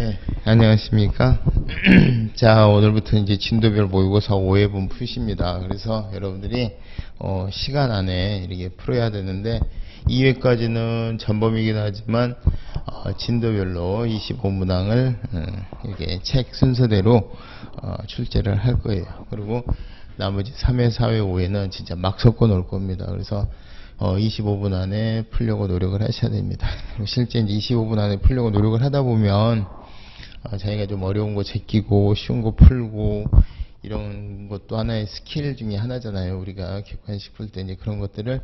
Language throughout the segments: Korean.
네, 안녕하십니까. 자, 오늘부터 이제 진도별 모의고사 5회분 푸십니다. 그래서 여러분들이 시간 안에 이렇게 풀어야 되는데 2회까지는 전범이긴 하지만 진도별로 25문항을 이렇게 책 순서대로 출제를 할 거예요. 그리고 나머지 3회, 4회, 5회는 진짜 막 섞어 놓을 겁니다. 그래서 25분 안에 풀려고 노력을 하셔야 됩니다. 실제 이제 25분 안에 풀려고 노력을 하다 보면 자기가 좀 어려운 거 제끼고 쉬운 거 풀고 이런 것도 하나의 스킬 중에 하나잖아요. 우리가 객관식 풀 때 이제 그런 것들을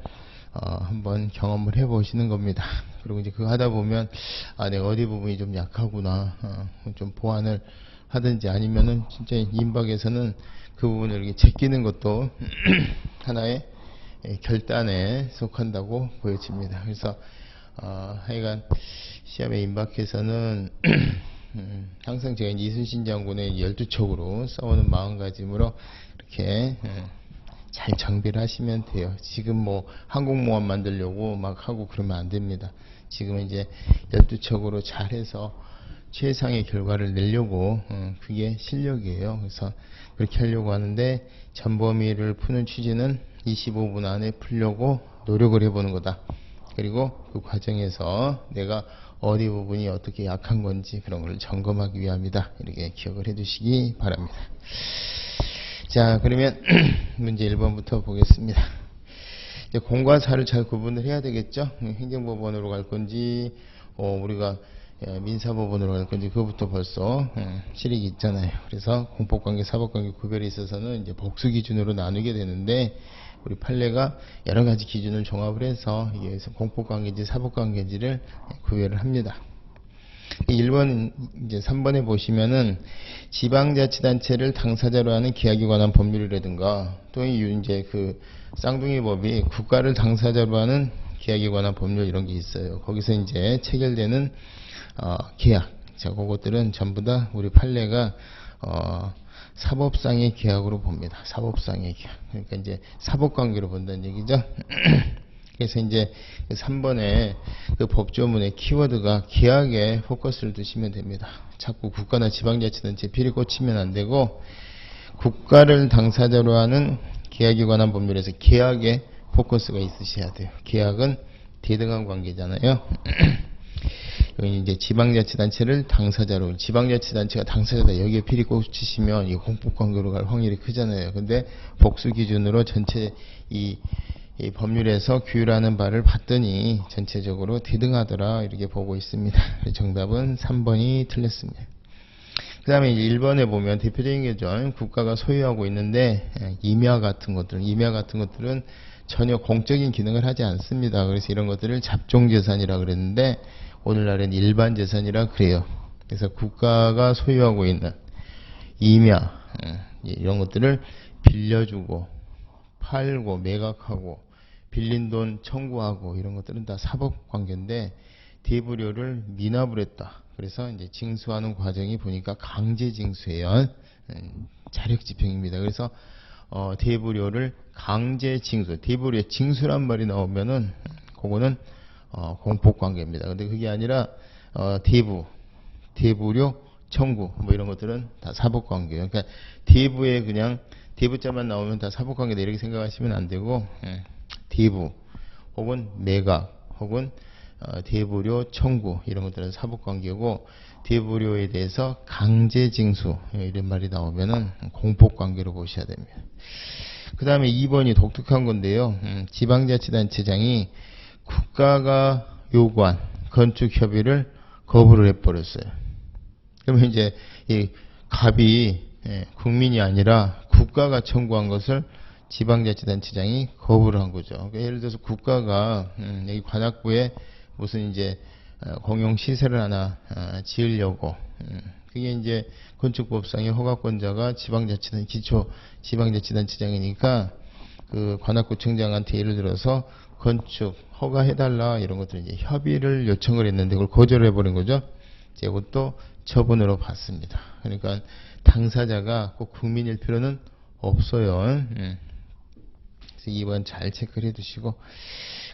한번 경험을 해 보시는 겁니다. 그리고 이제 그거 하다 보면 내가 어디 부분이 좀 약하구나, 좀 보완을 하든지 아니면은 진짜 임박에서는 그 부분을 이렇게 제끼는 것도 하나의 결단에 속한다고 보여집니다. 그래서 하여간 시험에 임박해서는 항상 제가 이순신 장군의 12척으로 싸우는 마음가짐으로 이렇게 잘 정비를 하시면 돼요. 지금 뭐 항공모함 만들려고 막 하고 그러면 안 됩니다. 지금은 이제 12척으로 잘해서 최상의 결과를 내려고 그게 실력이에요. 그래서 그렇게 하려고 하는데 전범위를 푸는 취지는 25분 안에 풀려고 노력을 해보는 거다. 그리고 그 과정에서 내가 어디 부분이 어떻게 약한 건지 그런 걸 점검하기 위함이다. 이렇게 기억을 해 두시기 바랍니다. 자, 그러면 문제 1번부터 보겠습니다. 이제 공과 사를 잘 구분을 해야 되겠죠. 행정법원으로 갈 건지 우리가 민사법원으로 갈 건지 그것부터 벌써 실익이 있잖아요. 그래서 공법관계, 사법관계 구별에 있어서는 이제 복수 기준으로 나누게 되는데 우리 판례가 여러 가지 기준을 종합을 해서 이게 공법관계인지 사법관계인지를 구별을 합니다. 1번 이제 3번에 보시면은 지방자치단체를 당사자로 하는 계약에 관한 법률이라든가 또 이제 그 쌍둥이 법이 국가를 당사자로 하는 계약에 관한 법률 이런 게 있어요. 거기서 이제 체결되는 계약. 자, 그것들은 전부 다 우리 판례가 사법상의 계약으로 봅니다. 사법상의 계약. 그러니까 이제 사법관계로 본다는 얘기죠. 그래서 이제 3번에 그 법조문의 키워드가 계약에 포커스를 두시면 됩니다. 자꾸 국가나 지방자치단체 필이 꽂히면 안 되고 국가를 당사자로 하는 계약에 관한 법률에서 계약에 포커스가 있으셔야 돼요. 계약은 대등한 관계잖아요. 여기 이제 지방자치단체를 당사자로, 지방자치단체가 당사자다 여기에 필이 꽂히시면 이 공법관계로 갈 확률이 크잖아요. 근데 복수 기준으로 전체 이 법률에서 규율하는 바를 봤더니 전체적으로 대등하더라 이렇게 보고 있습니다. 정답은 3번이 틀렸습니다. 그 다음에 1번에 보면 대표적인 게죠. 국가가 소유하고 있는데 임야 같은 것들은 전혀 공적인 기능을 하지 않습니다. 그래서 이런 것들을 잡종재산이라 그랬는데 오늘날엔 일반재산이라 그래요. 그래서 국가가 소유하고 있는 임야 이런 것들을 빌려주고 팔고 매각하고 빌린 돈 청구하고 이런 것들은 다 사법관계인데 대부료를 미납을 했다. 그래서 이제 징수하는 과정이 보니까 강제징수예요. 자력집행입니다. 그래서 대부료를 강제징수, 대부료의 징수란 말이 나오면은 그거는 공법관계입니다. 근데 그게 아니라 대부료 청구 뭐 이런 것들은 다 사법관계예요. 그러니까 대부에 그냥 대부자만 나오면 다 사법관계다 이렇게 생각하시면 안 되고 대부 혹은 매각 혹은 대부료 청구 이런 것들은 사법관계고 대부료에 대해서 강제징수 이런 말이 나오면은 공법관계로 보셔야 됩니다. 그 다음에 2번이 독특한 건데요. 지방자치단체장이 국가가 요구한 건축협의를 거부를 해버렸어요. 그러면 이제 이 갑이 국민이 아니라 국가가 청구한 것을 지방자치단체장이 거부를 한 거죠. 그러니까 예를 들어서 국가가 여기 관악구에 무슨 이제 공용시설을 하나 지으려고 그게 이제 건축법상의 허가권자가 지방자치단체장이니까 그 관악구청장한테 예를 들어서 건축 허가해달라 이런 것들 이제 협의를 요청을 했는데 그걸 거절해버린 거죠. 이것도 처분으로 받습니다. 그러니까 당사자가 꼭 국민일 필요는 없어요. 그래서 2번 잘 체크를 해두시고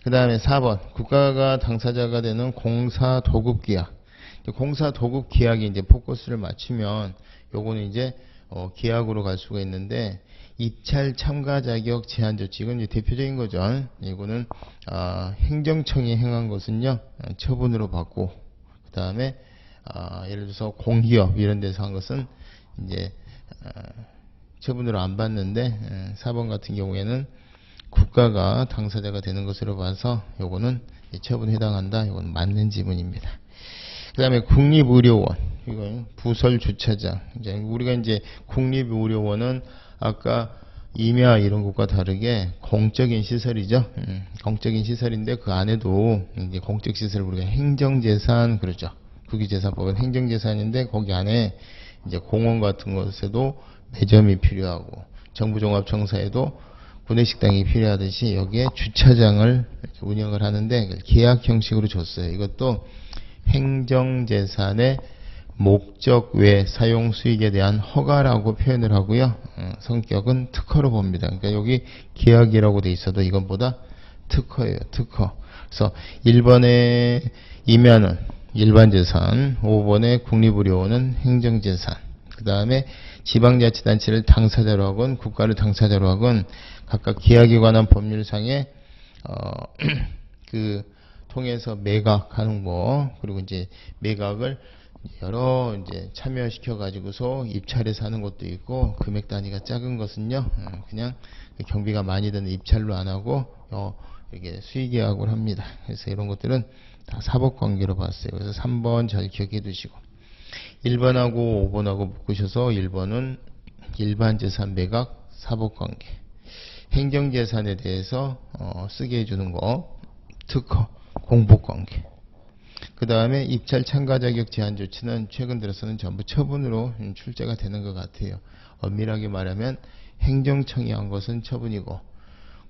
그 다음에 4번 국가가 당사자가 되는 공사 도급계약 공사 도급 계약에 이제 포커스를 맞추면 요거는 이제 계약으로 갈 수가 있는데, 입찰 참가 자격 제한 조치, 이건 이제 대표적인 거죠. 이거는 행정청이 행한 것은요 처분으로 받고, 그 다음에 예를 들어서 공기업 이런 데서 한 것은 이제 처분으로 안 받는데, 4번 같은 경우에는 국가가 당사자가 되는 것으로 봐서 요거는 처분에 해당한다. 이건 맞는 지문입니다. 그 다음에 국립의료원, 이건 부설 주차장. 이제 우리가 이제 국립의료원은 아까 임야 이런 것과 다르게 공적인 시설이죠. 공적인 시설인데 그 안에도 이제 공적 시설 우리가 행정재산 그러죠. 국유재산법은 행정재산인데 거기 안에 이제 공원 같은 것에도 매점이 필요하고, 정부종합청사에도 구내식당이 필요하듯이 여기에 주차장을 운영을 하는데 계약 형식으로 줬어요. 이것도 행정재산의 목적 외 사용 수익에 대한 허가라고 표현을 하고요. 성격은 특허로 봅니다. 그러니까 여기 계약이라고 돼 있어도 이것보다 특허예요. 특허. 그래서 1번의 임야는 일반재산, 5번의 국립의료원은 행정재산, 그 다음에 지방자치단체를 당사자로 하건 국가를 당사자로 하건 각각 계약에 관한 법률상에 그 통해서 매각하는 거, 그리고 이제 매각을 여러 이제 참여시켜 가지고서 입찰해서 하는 것도 있고, 금액 단위가 작은 것은요 그냥 경비가 많이 드는 입찰로 안 하고 이렇게 수의계약을 합니다. 그래서 이런 것들은 다 사법관계로 봤어요. 그래서 3번 잘 기억해 두시고, 1번하고 5번하고 묶으셔서 1번은 일반재산 매각 사법관계, 행정재산에 대해서 쓰게 해주는 거 특허 공법관계, 그 다음에 입찰 참가 자격 제한 조치는 최근 들어서는 전부 처분으로 출제가 되는 것 같아요. 엄밀하게 말하면 행정청이 한 것은 처분이고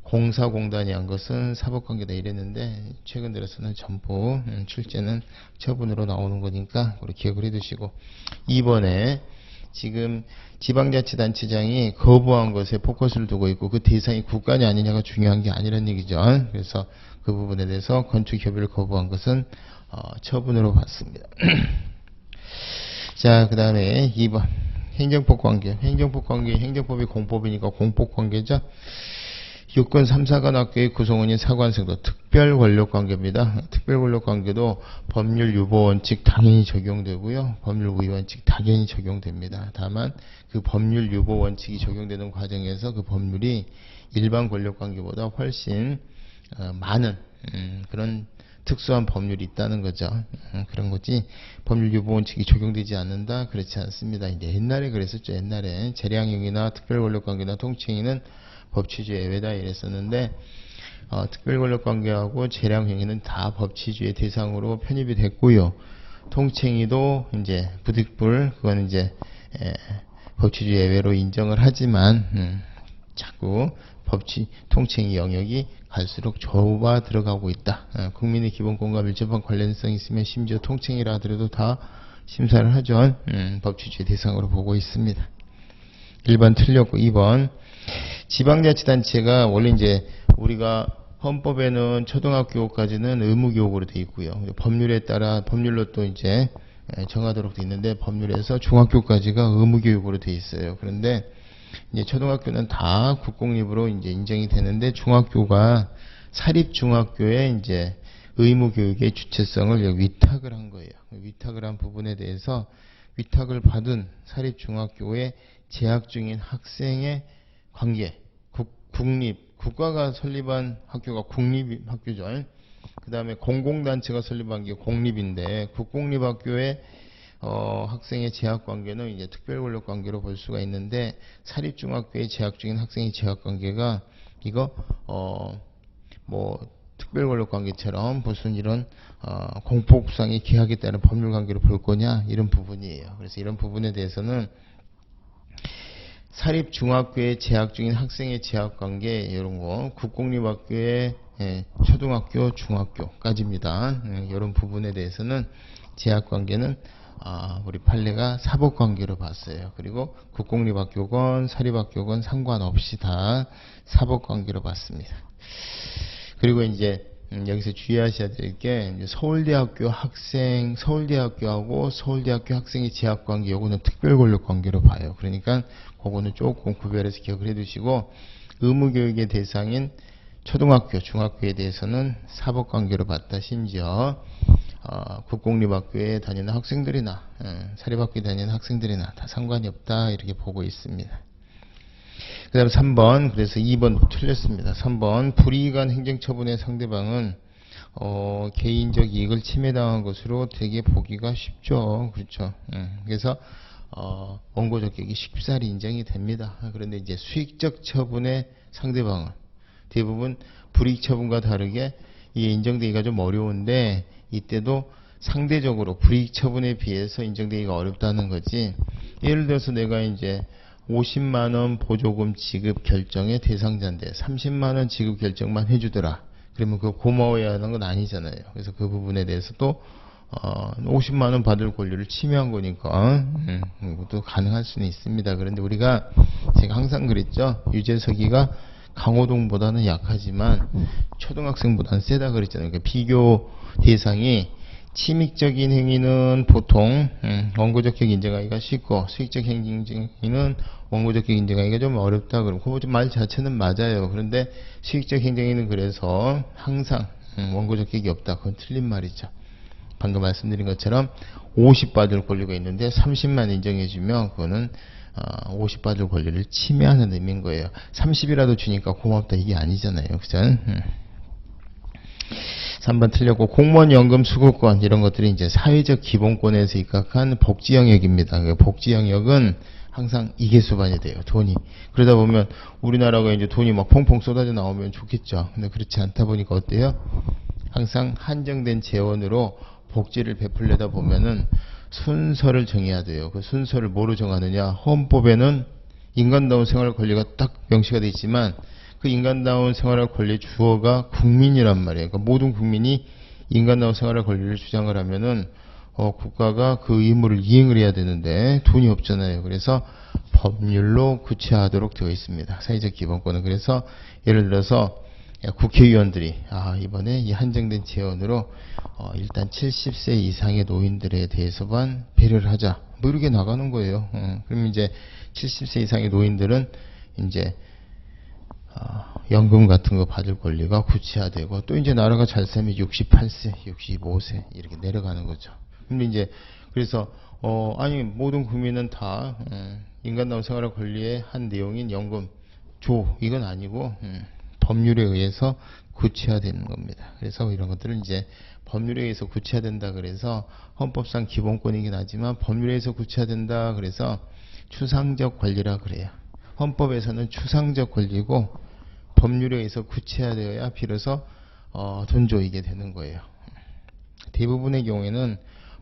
공사공단이 한 것은 사법관계다 이랬는데, 최근 들어서는 전부 출제는 처분으로 나오는 거니까 그렇게 기억을 해두시고, 2번에 지금 지방자치단체장이 거부한 것에 포커스를 두고 있고 그 대상이 국가냐 아니냐가 중요한 게 아니라는 얘기죠. 그래서 그 부분에 대해서 건축협의를 거부한 것은 처분으로 봤습니다. 자, 그 다음에 2번 행정법관계. 행정법관계, 행정법이 공법이니까 공법관계죠. 육군 3사관 학교의 구성원인 사관생도 특별권력관계입니다. 특별권력관계도 법률 유보원칙 당연히 적용되고요. 법률 우위원칙 당연히 적용됩니다. 다만 그 법률 유보원칙이 적용되는 과정에서 그 법률이 일반 권력관계보다 훨씬 많은 그런 특수한 법률이 있다는 거죠. 그런 거지 법률 유보원칙이 적용되지 않는다, 그렇지 않습니다. 이제 옛날에 그랬었죠. 옛날에 재량형이나 특별권력관계나 통칭이는 법치주 예외다 이랬었는데, 특별권력관계하고 재량행위는 다 법치주의 대상으로 편입이 됐고요. 통칭이도 이제 부득불 그건 이제 법치주 예외로 인정을 하지만 자꾸 통칭이 영역이 갈수록 좁아 들어가고 있다. 국민의 기본 공감 밀접한 관련성이 있으면 심지어 통칭이라 하더라도 다 심사를 하죠. 법치주의 대상으로 보고 있습니다. 1번 틀렸고, 2번 지방자치단체가 원래 이제 우리가 헌법에는 초등학교까지는 의무교육으로 돼 있고요. 법률에 따라 법률로 또 이제 정하도록 돼 있는데 법률에서 중학교까지가 의무교육으로 돼 있어요. 그런데 이제 초등학교는 다 국공립으로 이제 인정이 되는데 중학교가 사립중학교에 이제 의무교육의 주체성을 위탁을 한 거예요. 위탁을 한 부분에 대해서 위탁을 받은 사립중학교에 재학 중인 학생의 관계, 국가가 설립한 학교가 국립학교죠. 그 다음에 공공단체가 설립한 게 공립인데 국공립학교의 학생의 재학관계는 이제 특별권력관계로 볼 수가 있는데, 사립중학교에 재학 중인 학생의 재학관계가 이거 뭐 특별권력관계처럼 무슨 이런 공법상의 계약에 따른 법률관계로 볼 거냐 이런 부분이에요. 그래서 이런 부분에 대해서는 사립중학교에 재학 중인 학생의 재학관계 이런 거, 국공립학교의 초등학교, 중학교까지입니다. 이런 부분에 대해서는 재학관계는 우리 판례가 사법관계로 봤어요. 그리고 국공립학교건 사립학교건 상관없이 다 사법관계로 봤습니다. 그리고 이제 여기서 주의하셔야 될 게 서울대학교 학생, 서울대학교하고 서울대학교 학생의 재학관계, 요거는 특별권력관계로 봐요. 그러니까 그거는 조금 구별해서 기억을 해두시고, 의무교육의 대상인 초등학교, 중학교에 대해서는 사법관계로 봤다. 심지어 국공립학교에 다니는 학생들이나 사립학교에 다니는 학생들이나 다 상관이 없다, 이렇게 보고 있습니다. 그 다음 3번, 그래서 2번 틀렸습니다. 3번, 불이익한 행정처분의 상대방은 개인적 이익을 침해당한 것으로 되게 보기가 쉽죠. 그렇죠. 그래서 원고 적격이 쉽사리 인정이 됩니다. 그런데 이제 수익적 처분의 상대방은 대부분 불이익 처분과 다르게 이게 인정되기가 좀 어려운데, 이때도 상대적으로 불이익 처분에 비해서 인정되기가 어렵다는 거지. 예를 들어서 내가 이제 50만원 보조금 지급 결정의 대상자인데 30만원 지급 결정만 해주더라. 그러면 그거 고마워야 하는 건 아니잖아요. 그래서 그 부분에 대해서 또 50만원 받을 권리를 침해한 거니까 이것도 가능할 수는 있습니다. 그런데 우리가 제가 항상 그랬죠. 유재석이가 강호동보다는 약하지만 초등학생보다는 세다 그랬잖아요. 그러니까 비교 대상이 침익적인 행위는 보통 원고적격 인정하기가 쉽고, 수익적 행위는 원고적격 인정하기가 좀 어렵다. 그러고 그 말 자체는 맞아요. 그런데 수익적 행정행위는 그래서 항상 원고적격이 없다. 그건 틀린 말이죠. 방금 말씀드린 것처럼 50 받을 권리가 있는데 30만 인정해주면 그거는 50 받을 권리를 침해하는 의미인 거예요. 30이라도 주니까 고맙다, 이게 아니잖아요. 그죠? 3번 틀렸고, 공무원 연금 수급권, 이런 것들이 이제 사회적 기본권에서 입각한 복지 영역입니다. 복지 영역은 항상 이계수반이 돼요. 돈이. 그러다 보면 우리나라가 이제 돈이 막 펑펑 쏟아져 나오면 좋겠죠. 근데 그렇지 않다 보니까 어때요? 항상 한정된 재원으로 복지를 베풀려다 보면은 순서를 정해야 돼요. 그 순서를 뭐로 정하느냐? 헌법에는 인간다운 생활 권리가 딱 명시가 되어 있지만, 그 인간다운 생활할 권리 주어가 국민이란 말이에요. 그러니까 모든 국민이 인간다운 생활할 권리를 주장을 하면은 국가가 그 의무를 이행을 해야 되는데 돈이 없잖아요. 그래서 법률로 구체화하도록 되어 있습니다. 사회적 기본권은. 그래서 예를 들어서 국회의원들이 이번에 이 한정된 재원으로 일단 70세 이상의 노인들에 대해서만 배려를 하자, 뭐 이렇게 나가는 거예요. 그럼 이제 70세 이상의 노인들은 이제 연금 같은 거 받을 권리가 구체화되고, 또 이제 나라가 잘 살면 68세, 65세 이렇게 내려가는 거죠. 근데 이제 그래서 아니 모든 국민은 다 인간다운 생활의 권리의 한 내용인 연금 줘, 이건 아니고 법률에 의해서 구체화되는 겁니다. 그래서 이런 것들은 이제 법률에 의해서 구체화된다 그래서 헌법상 기본권이긴 하지만 법률에 의해서 구체화된다 그래서 추상적 권리라 그래요. 헌법에서는 추상적 권리고 법률에 의해서 구체화되어야 비로소 돈 줘, 이게 되는 거예요. 대부분의 경우에는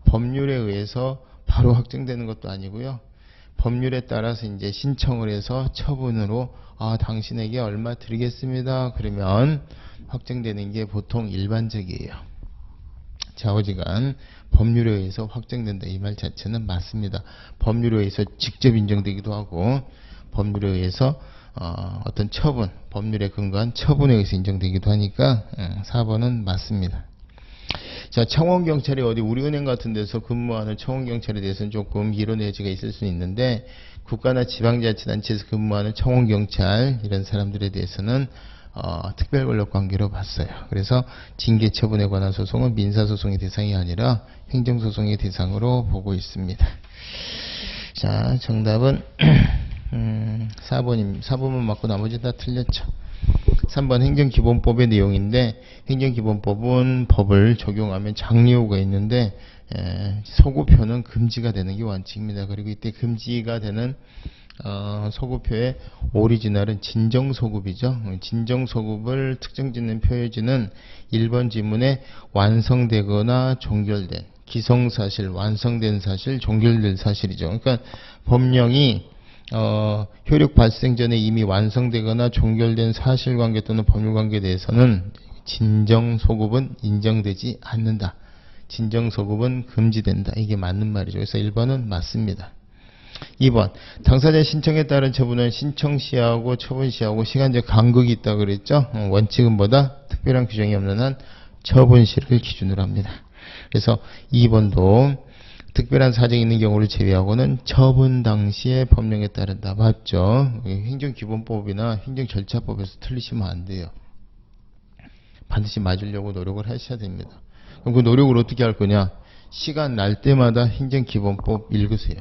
법률에 의해서 바로 확정되는 것도 아니고요. 법률에 따라서 이제 신청을 해서 처분으로 당신에게 얼마 드리겠습니다. 그러면 확정되는 게 보통 일반적이에요. 좌우지간 법률에 의해서 확정된다, 이 말 자체는 맞습니다. 법률에 의해서 직접 인정되기도 하고, 법률에 의해서 어떤 처분, 법률에 근거한 처분에 의해서 인정되기도 하니까 4번은 맞습니다. 자, 청원경찰이 어디 우리은행 같은 데서 근무하는 청원경찰에 대해서는 조금 이론 여지가 있을 수 있는데, 국가나 지방자치단체에서 근무하는 청원경찰 이런 사람들에 대해서는 특별권력관계로 봤어요. 그래서 징계처분에 관한 소송은 민사소송의 대상이 아니라 행정소송의 대상으로 보고 있습니다. 자, 정답은 4번만 맞고 나머지 다 틀렸죠. 3번 행정기본법의 내용인데, 행정기본법은 법을 적용하면 장려가 있는데 소구표는 금지가 되는 게 원칙입니다. 그리고 이때 금지가 되는 소구표의 오리지널은 진정소급이죠. 진정소급을 특정짓는 표해지는 1번 지문에 완성되거나 종결된, 기성사실, 완성된 사실, 종결된 사실이죠. 그러니까 법령이 효력 발생 전에 이미 완성되거나 종결된 사실관계 또는 법률관계에 대해서는 진정소급은 인정되지 않는다. 진정소급은 금지된다. 이게 맞는 말이죠. 그래서 1번은 맞습니다. 2번 당사자 신청에 따른 처분은 신청 시하고 처분 시하고 시간적 간극이 있다 그랬죠. 원칙은 뭐다? 특별한 규정이 없는 한 처분 시를 기준으로 합니다. 그래서 2번도 특별한 사정이 있는 경우를 제외하고는 처분 당시의 법령에 따른다. 맞죠? 행정기본법이나 행정절차법에서 틀리시면 안 돼요. 반드시 맞으려고 노력을 하셔야 됩니다. 그럼 그 노력을 어떻게 할 거냐? 시간 날 때마다 행정기본법 읽으세요.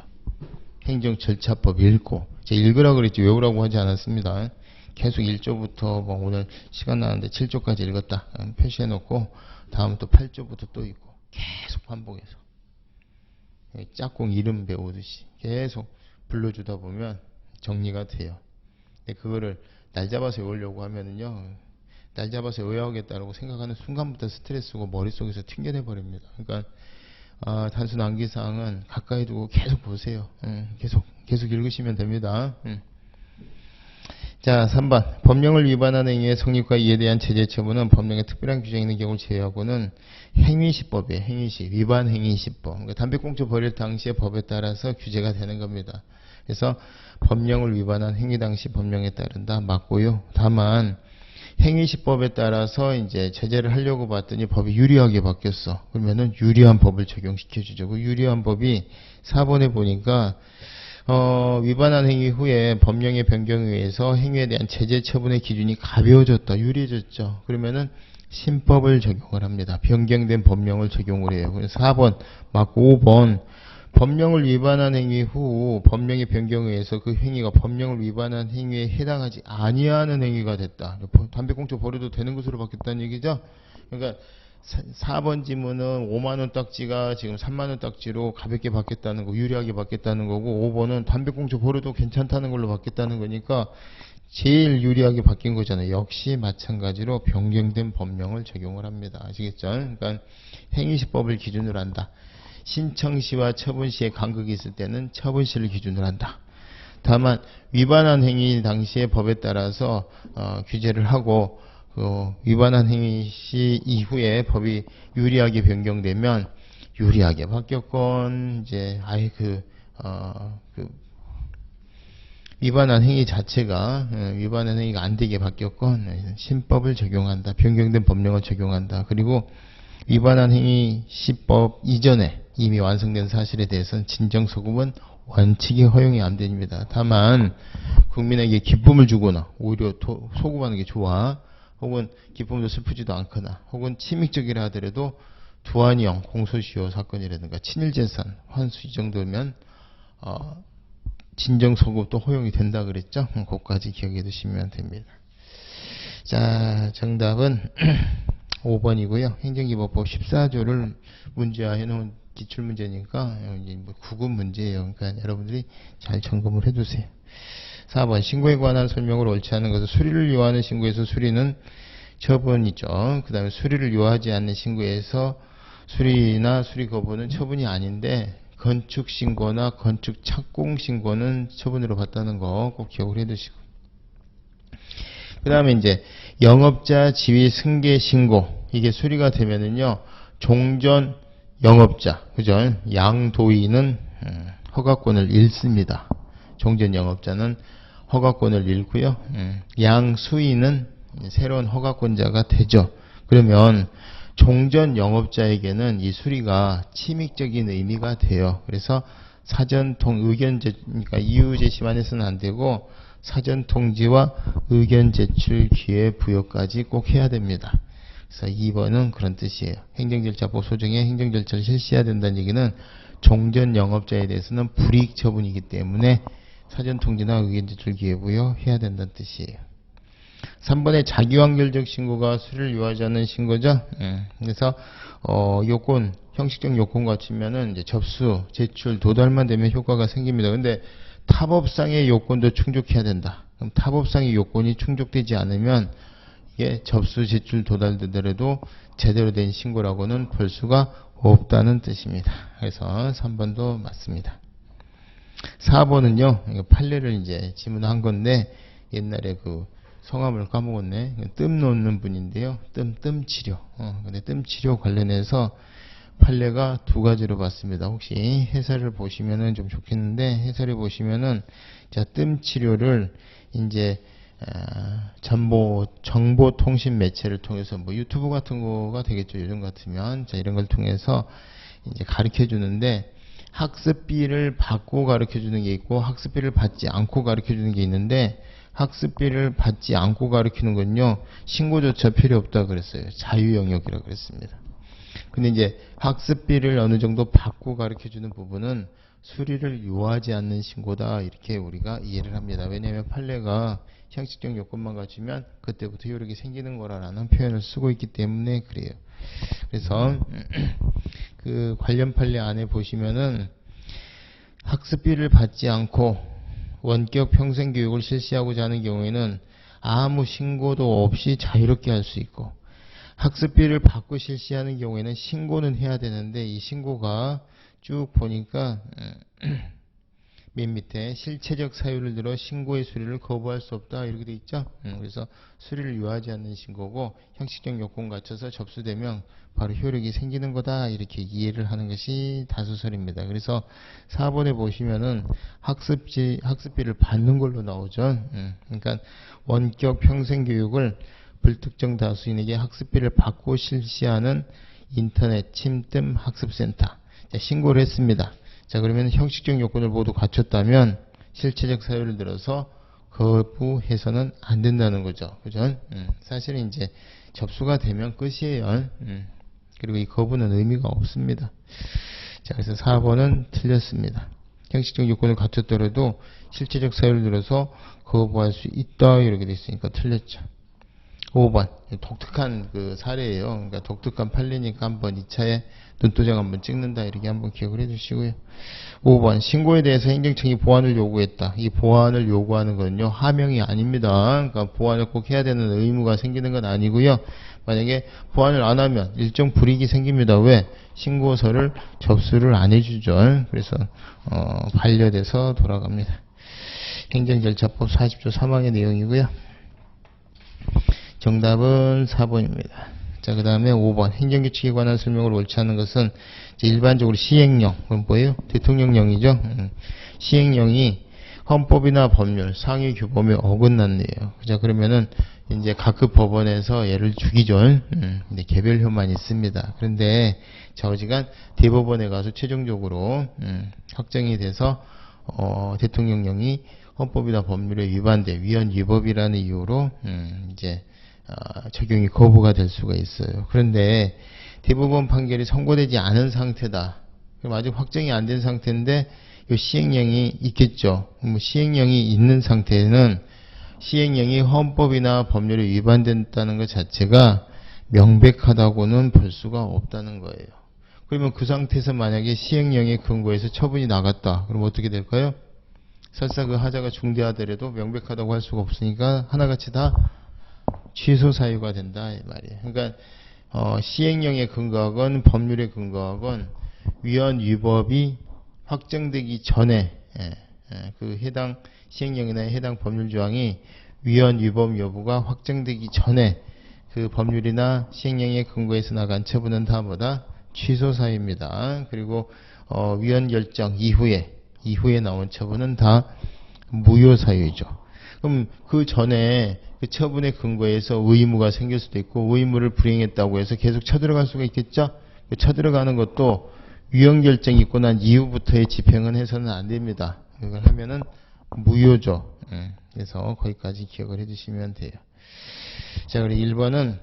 행정절차법 읽고, 제가 읽으라고 그랬지 외우라고 하지 않았습니다. 계속 1조부터 뭐 오늘 시간 나는데 7조까지 읽었다 표시해 놓고 다음 또 8조부터 또 읽고 계속 반복해서 짝꿍 이름 배우듯이 계속 불러주다 보면 정리가 돼요. 근데 그거를 날 잡아서 외우려고 하면은요, 날 잡아서 외워야겠다라고 생각하는 순간부터 스트레스고 머릿속에서 튕겨내 버립니다. 그러니까 단순 암기사항은 가까이 두고 계속 보세요. 계속 읽으시면 됩니다. 자, 3번. 법령을 위반한 행위의 성립과 이에 대한 제재 처분은 법령에 특별한 규정이 있는 경우를 제외하고는 행위시법이에요. 행위시. 위반 행위시법. 그러니까 담배꽁초 버릴 당시의 법에 따라서 규제가 되는 겁니다. 그래서 법령을 위반한 행위 당시 법령에 따른다. 맞고요. 다만 행위시법에 따라서 이제 제재를 하려고 봤더니 법이 유리하게 바뀌었어. 그러면은 유리한 법을 적용시켜주죠. 그 유리한 법이 4번에 보니까 위반한 행위 후에 법령의 변경에 의해서 행위에 대한 제재 처분의 기준이 가벼워졌다. 유리해졌죠. 그러면은 신법을 적용을 합니다. 변경된 법령을 적용을 해요. 그래서 4번 맞고 5번 법령을 위반한 행위 후 법령의 변경에 의해서 그 행위가 법령을 위반한 행위에 해당하지 아니하는 행위가 됐다. 담배꽁초 버려도 되는 것으로 바뀌었다는 얘기죠. 그러니까 4번 지문은 5만원 딱지가 지금 3만원 딱지로 가볍게 바뀌었다는 거, 유리하게 바뀌었다는 거고, 5번은 담배꽁초 버려도 괜찮다는 걸로 바뀌었다는 거니까 제일 유리하게 바뀐 거잖아요. 역시 마찬가지로 변경된 법령을 적용을 합니다. 아시겠죠? 그러니까 행위시법을 기준으로 한다. 신청시와 처분시의 간극이 있을 때는 처분시를 기준으로 한다. 다만 위반한 행위 당시의 법에 따라서 규제를 하고 위반한 행위 시 이후에 법이 유리하게 변경되면 유리하게 바뀌었건 이제 아예 위반한 행위 자체가 위반한 행위가 안 되게 바뀌었건 신법을 적용한다. 변경된 법령을 적용한다. 그리고 위반한 행위 시법 이전에 이미 완성된 사실에 대해서는 진정서급은 원칙이 허용이 안 됩니다. 다만 국민에게 기쁨을 주거나 오히려 소급하는 게 좋아. 혹은 기쁨도 슬프지도 않거나 혹은 침익적이라 하더라도 두한이형 공소시효 사건이라든가 친일재산 환수 이 정도면 진정서급도 허용이 된다 그랬죠. 그것까지 기억해 두시면 됩니다. 자, 정답은 5번이고요. 행정기본법 14조를 문제화해 놓은 기출문제니까 이제 구급 문제예요. 그러니까 여러분들이 잘 점검을 해두세요. 4번 신고에 관한 설명을 옳지 않은 것은 수리를 요하는 신고에서 수리는 처분이죠. 그 다음에 수리를 요하지 않는 신고에서 수리나 수리 거부는 처분이 아닌데 건축 신고나 건축 착공 신고는 처분으로 봤다는 거 꼭 기억을 해두시고, 그 다음에 이제 영업자 지위 승계 신고, 이게 수리가 되면은요 종전 영업자, 그죠? 양도인은 허가권을 잃습니다. 종전 영업자는 허가권을 잃고요. 양수인은 새로운 허가권자가 되죠. 그러면 종전 영업자에게는 이 수리가 침익적인 의미가 돼요. 그래서 사전통 의견 그러니까 이유 제시만 해서는 안 되고 사전 통지와 의견 제출 기회 부여까지 꼭 해야 됩니다. 그래서 2번은 그런 뜻이에요. 행정절차법 소정의 행정절차를 실시해야 된다는 얘기는 종전 영업자에 대해서는 불이익 처분이기 때문에 사전 통지나 의견 제출 기회 부여해야 된다는 뜻이에요. 3번의 자기완결적 신고가 수리를 요하지 않는 신고죠. 그래서 요건, 형식적 요건 갖추면은 이제 접수, 제출, 도달만 되면 효과가 생깁니다. 근데 타법상의 요건도 충족해야 된다. 그럼 타법상의 요건이 충족되지 않으면 이게 접수, 제출, 도달되더라도 제대로 된 신고라고는 볼 수가 없다는 뜻입니다. 그래서 3번도 맞습니다. 4번은요, 판례를 이제 지문한 건데 옛날에 그 성함을 까먹었네. 뜸 놓는 분인데요. 뜸 치료. 근데 뜸 치료 관련해서 판례가 두 가지로 봤습니다. 혹시 해설을 보시면은 좀 좋겠는데, 해설을 보시면은 자, 뜸 치료를 이제 정보통신 매체를 통해서 뭐 유튜브 같은 거가 되겠죠. 요즘 같으면 자, 이런 걸 통해서 이제 가르쳐 주는데, 학습비를 받고 가르쳐 주는 게 있고 학습비를 받지 않고 가르쳐 주는 게 있는데, 학습비를 받지 않고 가르치는 건요, 신고조차 필요 없다 그랬어요. 자유 영역이라 그랬습니다. 근데 이제 학습비를 어느 정도 받고 가르쳐 주는 부분은 수리를 요하지 않는 신고다, 이렇게 우리가 이해를 합니다. 왜냐하면 판례가 형식적 요건만 갖추면 그때부터 효력이 생기는 거라는 표현을 쓰고 있기 때문에 그래요. 그래서 그 관련 판례 안에 보시면은 학습비를 받지 않고 원격 평생교육을 실시하고자 하는 경우에는 아무 신고도 없이 자유롭게 할 수 있고, 학습비를 받고 실시하는 경우에는 신고는 해야 되는데, 이 신고가 쭉 보니까 맨 밑에 실체적 사유를 들어 신고의 수리를 거부할 수 없다 이렇게 돼 있죠. 그래서 수리를 요하지 않는 신고고 형식적 요건 갖춰서 접수되면 바로 효력이 생기는 거다, 이렇게 이해를 하는 것이 다수설입니다. 그래서 4번에 보시면은 학습비를 받는 걸로 나오죠. 그러니까 원격 평생교육을 불특정 다수인에게 학습비를 받고 실시하는 인터넷 침뜸 학습센터. 자, 신고를 했습니다. 자, 그러면 형식적 요건을 모두 갖췄다면 실체적 사유를 들어서 거부해서는 안 된다는 거죠. 그죠? 사실은 이제 접수가 되면 끝이에요. 그리고 이 거부는 의미가 없습니다. 자, 그래서 4번은 틀렸습니다. 형식적 요건을 갖췄더라도 실체적 사유를 들어서 거부할 수 있다 이렇게 돼 있으니까 틀렸죠. 5번 독특한 그 사례예요. 그러니까 독특한 판례니까 한번 2차에 눈도장 한번 찍는다 이렇게 한번 기억을 해주시고요. 5번 신고에 대해서 행정청이 보완을 요구했다. 이 보완을 요구하는 건요, 하명이 아닙니다. 그러니까 보완을 꼭 해야 되는 의무가 생기는 건 아니고요. 만약에 보완을 안 하면 일정 불이익이 생깁니다. 왜? 신고서를 접수를 안 해주죠. 그래서 반려돼서 돌아갑니다. 행정절차법 40조 3항의 내용이고요. 정답은 4번입니다. 자, 그 다음에 5번. 행정규칙에 관한 설명을 옳지 않은 것은 일반적으로 시행령, 그건 뭐예요? 대통령령이죠. 시행령이 헌법이나 법률, 상위 규범에 어긋났네요. 자, 그러면은 이제 각급 법원에서 얘를 죽이죠. 근데 개별효만 있습니다. 그런데 자, 어지간 대법원에 가서 최종적으로 확정이 돼서 대통령령이 헌법이나 법률에 위반돼 위헌 위법이라는 이유로 이제 적용이 거부가 될 수가 있어요. 그런데 대법원 판결이 선고되지 않은 상태다. 그럼 아직 확정이 안 된 상태인데 이 시행령이 있겠죠. 시행령이 있는 상태에는 시행령이 헌법이나 법률에 위반된다는 것 자체가 명백하다고는 볼 수가 없다는 거예요. 그러면 그 상태에서 만약에 시행령에 근거해서 처분이 나갔다. 그럼 어떻게 될까요? 설사 그 하자가 중대하더라도 명백하다고 할 수가 없으니까 하나같이 다 취소 사유가 된다 이 말이에요. 그러니까 시행령에 근거하건 법률에 근거하건 위헌 위법이 확정되기 전에 그 해당 시행령이나 해당 법률 조항이 위헌 위법 여부가 확정되기 전에 그 법률이나 시행령에 근거해서 나간 처분은 다 뭐다? 취소 사유입니다. 그리고 위헌 결정 이후에 나온 처분은 다 무효 사유이죠. 그럼 그 전에 그 처분에 근거해서 의무가 생길 수도 있고 의무를 불이행했다고 해서 계속 쳐들어갈 수가 있겠죠. 그 쳐들어가는 것도 위헌 결정이 있고 난 이후부터의 집행은 해서는 안 됩니다. 그걸 하면은 무효죠. 그래서 거기까지 기억을 해주시면 돼요. 자, 그리고 1번은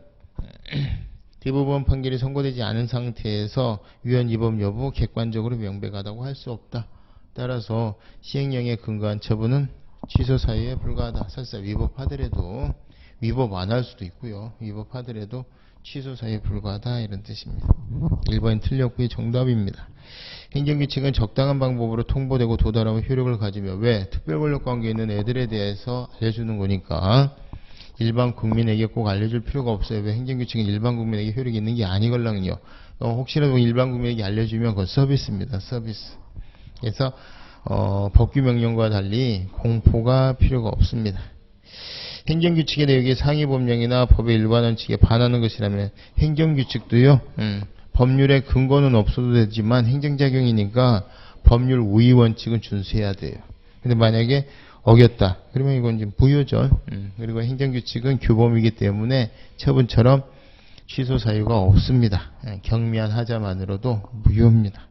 대법원 판결이 선고되지 않은 상태에서 위헌 위법 여부 객관적으로 명백하다고 할 수 없다. 따라서 시행령에 근거한 처분은 취소 사유에 불과하다. 설사 위법하더라도 위법 안 할 수도 있고요. 위법하더라도 취소 사유에 불과하다 이런 뜻입니다. 1번이 틀렸고요. 정답입니다. 행정규칙은 적당한 방법으로 통보되고 도달하고 효력을 가지며 왜? 특별권력관계에 있는 애들에 대해서 알려주는 거니까 일반 국민에게 꼭 알려줄 필요가 없어요. 왜? 행정규칙은 일반 국민에게 효력이 있는 게 아니걸랑요. 혹시라도 일반 국민에게 알려주면 그건 서비스입니다. 서비스. 그래서 법규명령과 달리 공포가 필요가 없습니다. 행정규칙의 내용이 상위법령이나 법의 일관원칙에 반하는 것이라면 행정규칙도요. 법률의 근거는 없어도 되지만 행정작용이니까 법률 우위 원칙은 준수해야 돼요. 근데 만약에 어겼다. 그러면 이건 이제 무효죠. 그리고 행정규칙은 규범이기 때문에 처분처럼 취소 사유가 없습니다. 경미한 하자만으로도 무효입니다.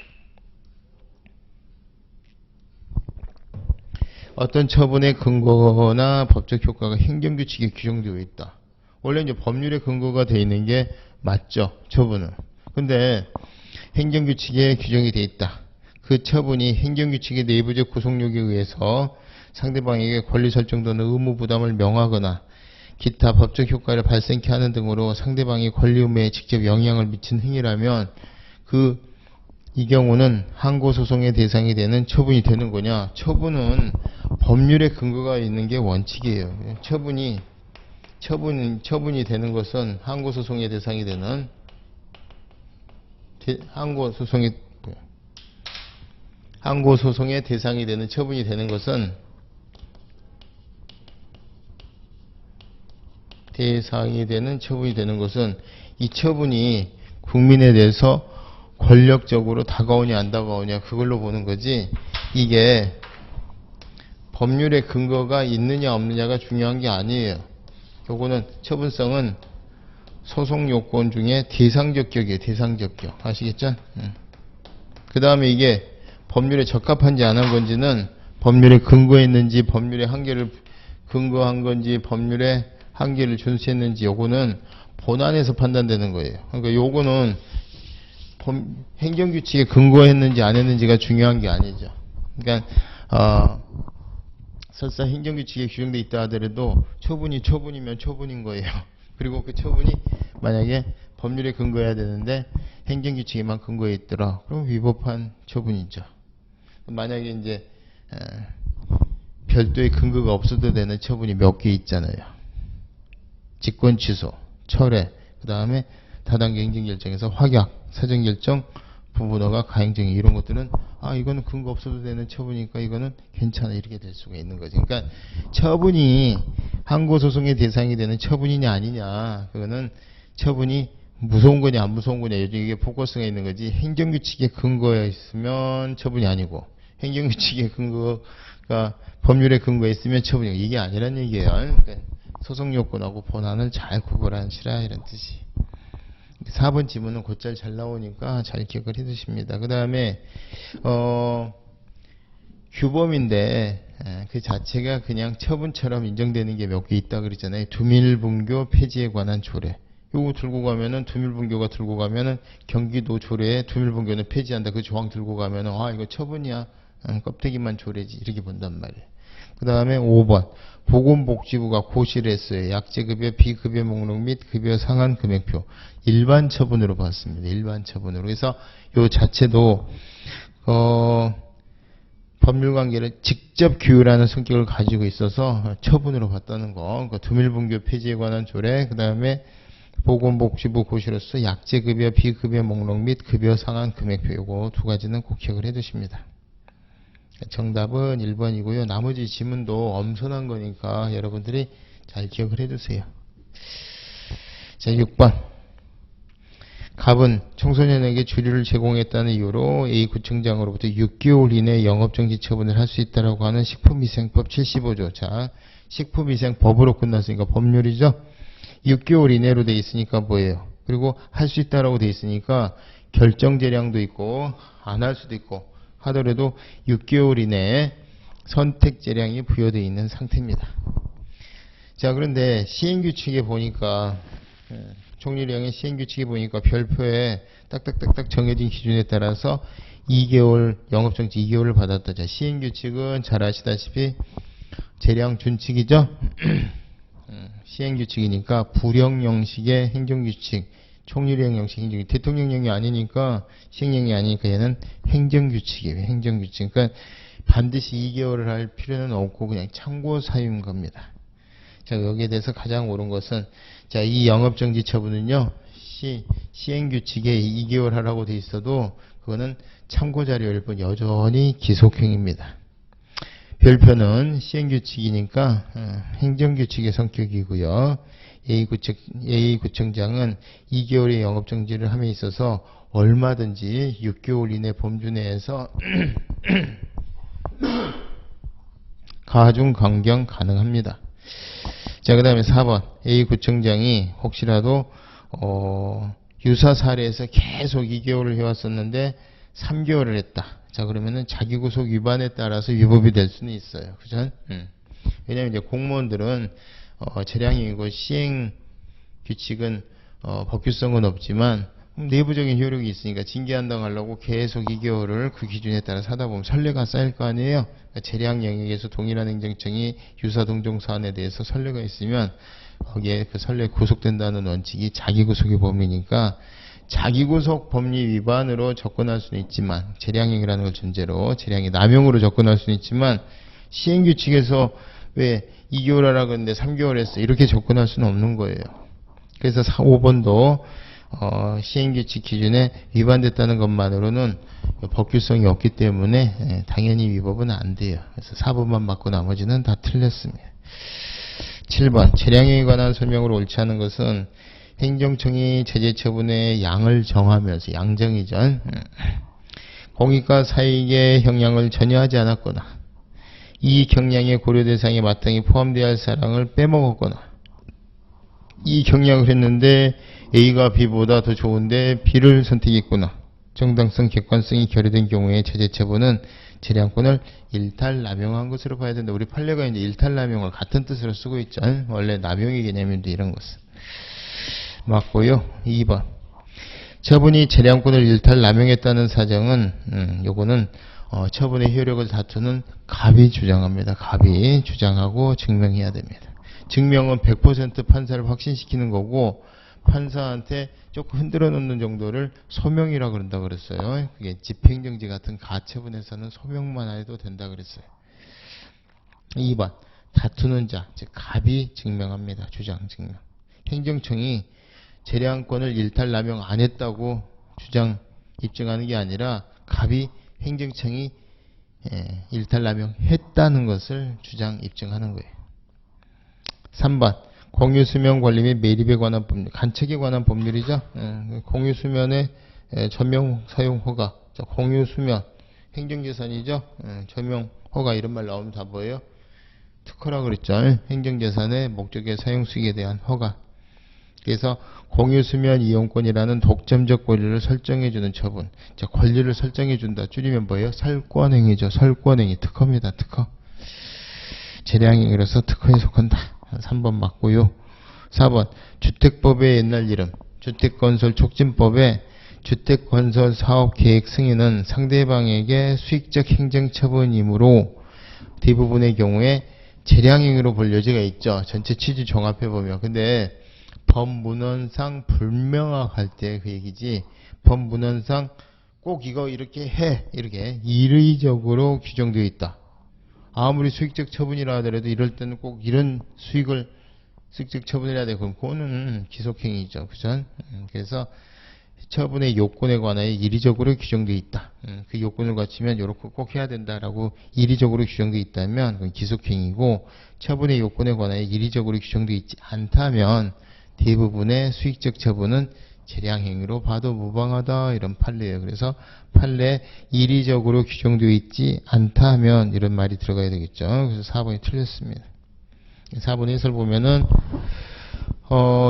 어떤 처분의 근거나 법적 효과가 행정규칙에 규정되어 있다. 원래 이제 법률의 근거가 되어 있는 게 맞죠. 처분은. 근데 행정규칙에 규정이 되어 있다. 그 처분이 행정규칙의 내부적 구속력에 의해서 상대방에게 권리 설정 또는 의무 부담을 명하거나 기타 법적 효과를 발생케 하는 등으로 상대방의 권리 의무에 직접 영향을 미친 행위라면 이 경우는 항고소송의 대상이 되는 처분이 되는 거냐? 처분은 법률의 근거가 있는 게 원칙이에요. 처분이 되는 것은 항고소송의 대상이 되는 항고소송의 대상이 되는 처분이 되는 것은 이 처분이 국민에 대해서 권력적으로 다가오냐 안 다가오냐 그걸로 보는 거지, 이게 법률의 근거가 있느냐 없느냐가 중요한 게 아니에요. 요거는 처분성은 소송 요건 중에 대상적 격이에요. 대상적 격. 아시겠죠? 그 다음에 이게 법률에 적합한지 안 한 건지는 법률에 근거했는지, 법률의 한계를 근거한 건지, 법률의 한계를 준수했는지, 요거는 본안에서 판단되는 거예요. 그러니까 요거는 행정규칙에 근거했는지 안 했는지가 중요한 게 아니죠. 그러니까 설사 행정규칙에 규정되어 있다 하더라도 처분이면 처분인 거예요. 그리고 그 처분이 만약에 법률에 근거해야 되는데 행정규칙에만 근거해 있더라. 그럼 위법한 처분이죠. 만약에 이제 별도의 근거가 없어도 되는 처분이 몇 개 있잖아요. 직권 취소, 철회, 그 다음에 다단계 행정결정에서 확약, 사정결정, 부분허가, 가행정의 이런 것들은 이거는 근거 없어도 되는 처분이니까 이거는 괜찮아 이렇게 될 수가 있는 거죠. 그러니까 처분이 항고소송의 대상이 되는 처분이냐 아니냐, 그거는 처분이 무서운 거냐 안 무서운 거냐, 요즘 이게 포커스가 있는 거지, 행정규칙에 근거에 있으면 처분이 아니고 행정규칙의 근거가 법률에 근거에 있으면 처분이고, 이게 아니란 얘기예요. 그러니까 소송요건하고 본안을 잘 구분하시라 이런 뜻이. 4번 지문은 곧잘 잘 나오니까 잘 기억을 해 두십니다. 그 다음에 규범인데 그 자체가 그냥 처분처럼 인정되는 게 몇 개 있다 그랬잖아요. 두밀분교 폐지에 관한 조례. 요거 들고 가면은, 두밀분교가 들고 가면은 경기도 조례에 두밀분교는 폐지한다. 그 조항 들고 가면은 이거 처분이야. 껍데기만 조례지. 이렇게 본단 말이에요. 그 다음에 5번. 보건복지부가 고시를 했어요. 약제급여, 비급여 목록 및 급여 상한 금액표. 일반 처분으로 봤습니다. 일반 처분으로. 그래서 요 자체도 법률관계를 직접 규율하는 성격을 가지고 있어서 처분으로 봤다는 거. 그러니까 두밀분교 폐지에 관한 조례, 그 다음에 보건복지부 고시로서 약제급여, 비급여 목록 및 급여 상한 금액표. 요거 두 가지는 꼭 기억을 해 두십니다. 정답은 1번이고요. 나머지 지문도 엄선한 거니까 여러분들이 잘 기억을 해두세요. 자, 6번. 갑은 청소년에게 주류를 제공했다는 이유로 A구청장으로부터 6개월 이내 영업정지 처분을 할 수 있다라고 하는 식품위생법 75조. 자, 식품위생법으로 끝났으니까 법률이죠. 6개월 이내로 돼 있으니까 뭐예요? 그리고 할 수 있다라고 돼 있으니까 결정재량도 있고 안 할 수도 있고 하더라도 6개월 이내에 선택재량이 부여되어 있는 상태입니다. 자, 그런데 시행규칙에 보니까 총리령의 시행규칙에 보니까 별표에 딱딱딱딱 정해진 기준에 따라서 2개월 영업정지 2개월을 받았다. 자, 시행규칙은 잘 아시다시피 재량 준칙이죠. 시행규칙이니까 불형형식의 행정규칙, 총리령 형식 행정규칙, 대통령령이 아니니까, 시행령이 아니니까 얘는 행정규칙이에요. 행정규칙. 그러니까 반드시 2개월을 할 필요는 없고 그냥 참고 사유인 겁니다. 자, 여기에 대해서 가장 옳은 것은, 자, 이 영업정지 처분은요, 시행규칙에 2개월 하라고 돼 있어도 그거는 참고자료일 뿐 여전히 기속행위입니다. 별표는 시행규칙이니까 행정규칙의 성격이고요. A구청장은 2개월의 영업정지를 함에 있어서 얼마든지 6개월 이내 범주 내에서 가중 강경 가능합니다. 자, 그 다음에 4번 A구청장이 혹시라도 유사 사례에서 계속 2개월을 해왔었는데 3개월을 했다. 자, 그러면은 자기구속 위반에 따라서 위법이 될 수는 있어요. 그죠? 왜냐면 이제 공무원들은 재량이고 시행 규칙은 법규성은 없지만 내부적인 효력이 있으니까 징계한다고 하려고 계속 2개월을 그 기준에 따라 사다 보면 선례가 쌓일 거 아니에요. 그러니까 재량 영역에서 동일한 행정청이 유사 동종 사안에 대해서 선례가 있으면 거기에 그 선례 구속된다는 원칙이 자기구속의 범위니까 자기구속 법리 위반으로 접근할 수는 있지만 재량행위라는 걸 전제로 재량이 남용으로 접근할 수는 있지만 시행규칙에서 왜 2개월 하라 그랬는데 3개월 했어 이렇게 접근할 수는 없는 거예요. 그래서 5번도 시행규칙 기준에 위반됐다는 것만으로는 법규성이 없기 때문에 당연히 위법은 안 돼요. 그래서 4번만 맞고 나머지는 다 틀렸습니다. 7번 재량행위에 관한 설명으로 옳지 않은 것은 행정청이 제재 처분의 양을 정하면서 양정이죠. 공익과 사익의 형량을 전혀 하지 않았거나 이 경량의 고려 대상에 마땅히 포함되어야 할 사항을 빼먹었거나 이 경량을 했는데 A가 B보다 더 좋은데 B를 선택했구나. 정당성, 객관성이 결여된 경우에 제재 처분은 재량권을 일탈남용한 것으로 봐야 된다. 우리 판례가 이제 일탈남용을 같은 뜻으로 쓰고 있죠. 원래 남용의 개념인데 이런 것은. 맞고요. 2번. 처분이 재량권을 일탈남용했다는 사정은 요거는 처분의 효력을 다투는 갑이 주장합니다. 갑이 주장하고 증명해야 됩니다. 증명은 100% 판사를 확신시키는 거고 판사한테 조금 흔들어 놓는 정도를 소명이라고 그런다 그랬어요. 그게 집행정지 같은 가처분에서는 소명만 해도 된다 그랬어요. 2번. 다투는 자, 즉 갑이 증명합니다. 주장 증명. 행정청이 재량권을 일탈남용 안 했다고 주장 입증하는 게 아니라 갑이 행정청이 일탈남용 했다는 것을 주장 입증하는 거예요. 3번 공유수면 관리 및 매립에 관한 법률, 간척에 관한 법률이죠. 공유수면의 전용 사용 허가, 공유수면 행정재산이죠. 전용 허가 이런 말 나오면 다 뭐예요? 특허라고 그랬죠. 행정재산의 목적의 사용 수익에 대한 허가. 그래서 공유수면 이용권이라는 독점적 권리를 설정해주는 처분. 자, 권리를 설정해준다. 줄이면 뭐예요? 설권행위죠. 설권행위. 특허입니다. 특허. 재량행위로서 특허에 속한다. 3번 맞고요. 4번 주택법의 옛날 이름 주택건설촉진법의 주택건설사업계획 승인은 상대방에게 수익적 행정처분이므로 대부분의 경우에 재량행위로 볼 여지가 있죠. 전체 취지 종합해보면. 근데 법문헌상 불명확할 때 그 얘기지 법문헌상 꼭 이거 이렇게 해 이렇게 일의적으로 규정되어 있다. 아무리 수익적 처분이라 하더라도 이럴 때는 꼭 이런 수익을 수익적 처분을 해야 돼. 그럼 그거는 기속행위죠. 그죠? 그래서 처분의 요건에 관하여 이리적으로 규정되어 있다. 그 요건을 갖추면 이렇게 꼭 해야 된다라고 이리적으로 규정되어 있다면 그건 기속행위고 처분의 요건에 관하여 이리적으로 규정되어 있지 않다면 대부분의 수익적 처분은 재량행위로 봐도 무방하다 이런 판례예요. 그래서 판례 이리적으로 규정되어 있지 않다 하면 이런 말이 들어가야 되겠죠. 그래서 4번이 틀렸습니다. 4번 해설 보면은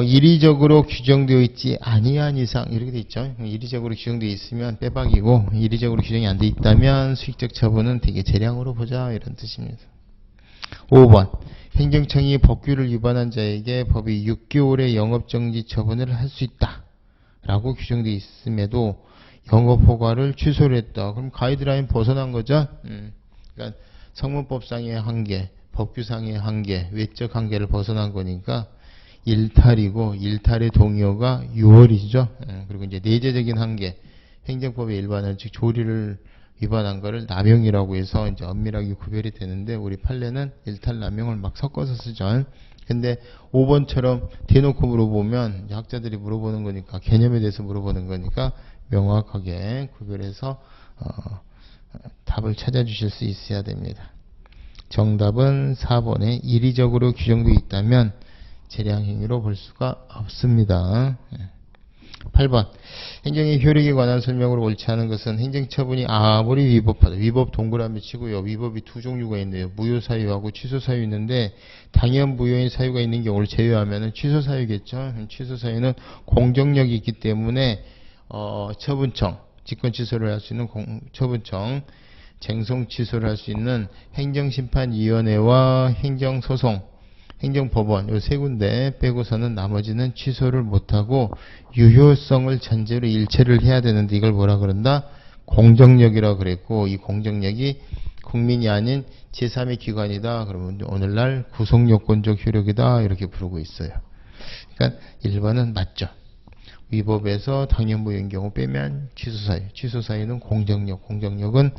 이리적으로 규정되어 있지 아니한 이상 이렇게 돼 있죠. 이리적으로 규정되어 있으면 빼박이고 이리적으로 규정이 안 돼 있다면 수익적 처분은 되게 재량으로 보자 이런 뜻입니다. 5번 행정청이 법규를 위반한 자에게 법이 6개월의 영업정지 처분을 할 수 있다 라고 규정되어 있음에도 영업허가를 취소를 했다. 그럼 가이드라인 벗어난 거죠. 그러니까 성문법상의 한계, 법규상의 한계, 외적 한계를 벗어난 거니까 일탈이고 일탈의 동의어가 6월이죠. 그리고 이제 내재적인 한계, 행정법의 일반은 즉 조리를 위반한 거를 남용이라고 해서 이제 엄밀하게 구별이 되는데 우리 판례는 일탈 남용을 막 섞어서 쓰죠. 근데 5번처럼 대놓고 물어보면 학자들이 물어보는 거니까 개념에 대해서 물어보는 거니까 명확하게 구별해서 답을 찾아주실 수 있어야 됩니다. 정답은 4번에 이리적으로 규정되어 있다면 재량행위로 볼 수가 없습니다. 8번. 행정의 효력에 관한 설명으로 옳지 않은 것은 행정처분이 아무리 위법하다. 위법 동그라미 치고요. 위법이 두 종류가 있네요. 무효사유하고 취소사유 있는데 당연 무효인 사유가 있는 경우를 제외하면 취소사유겠죠. 취소사유는 공정력이 있기 때문에 처분청, 직권 취소를 할 수 있는 처분청, 쟁송 취소를 할 수 있는 행정심판위원회와 행정소송, 행정법원 요 세 군데 빼고서는 나머지는 취소를 못하고 유효성을 전제로 일체를 해야 되는데 이걸 뭐라 그런다? 공정력이라고 그랬고 이 공정력이 국민이 아닌 제3의 기관이다. 그러면 오늘날 구속요건적 효력이다. 이렇게 부르고 있어요. 그러니까 1번은 맞죠. 위법에서 당연무효인 경우 빼면 취소사유. 취소사유는 공정력. 공정력은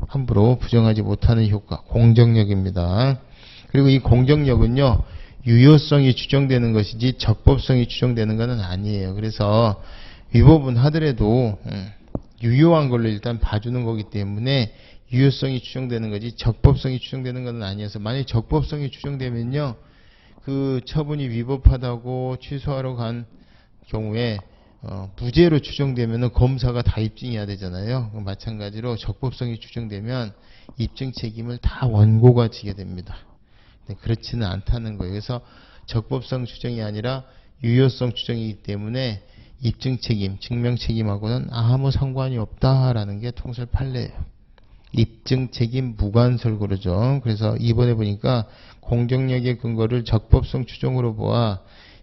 함부로 부정하지 못하는 효과. 공정력입니다. 그리고 이 공정력은요. 유효성이 추정되는 것이지 적법성이 추정되는 것은 아니에요. 그래서 위법은 하더라도 유효한 걸로 일단 봐주는 거기 때문에 유효성이 추정되는 거지 적법성이 추정되는 것은 아니어서 만약에 적법성이 추정되면요. 그 처분이 위법하다고 취소하러 간 경우에 무죄로 추정되면 검사가 다 입증해야 되잖아요. 마찬가지로 적법성이 추정되면 입증 책임을 다 원고가 지게 됩니다. 그렇지는 않다는 거예요. 그래서 적법성 추정이 아니라 유효성 추정이기 때문에 입증 책임, 증명 책임하고는 아무 상관이 없다라는 게 통설 판례예요. 입증 책임 무관설 그러죠. 그래서 이번에 보니까 공정력의 근거를 적법성 추정으로 보아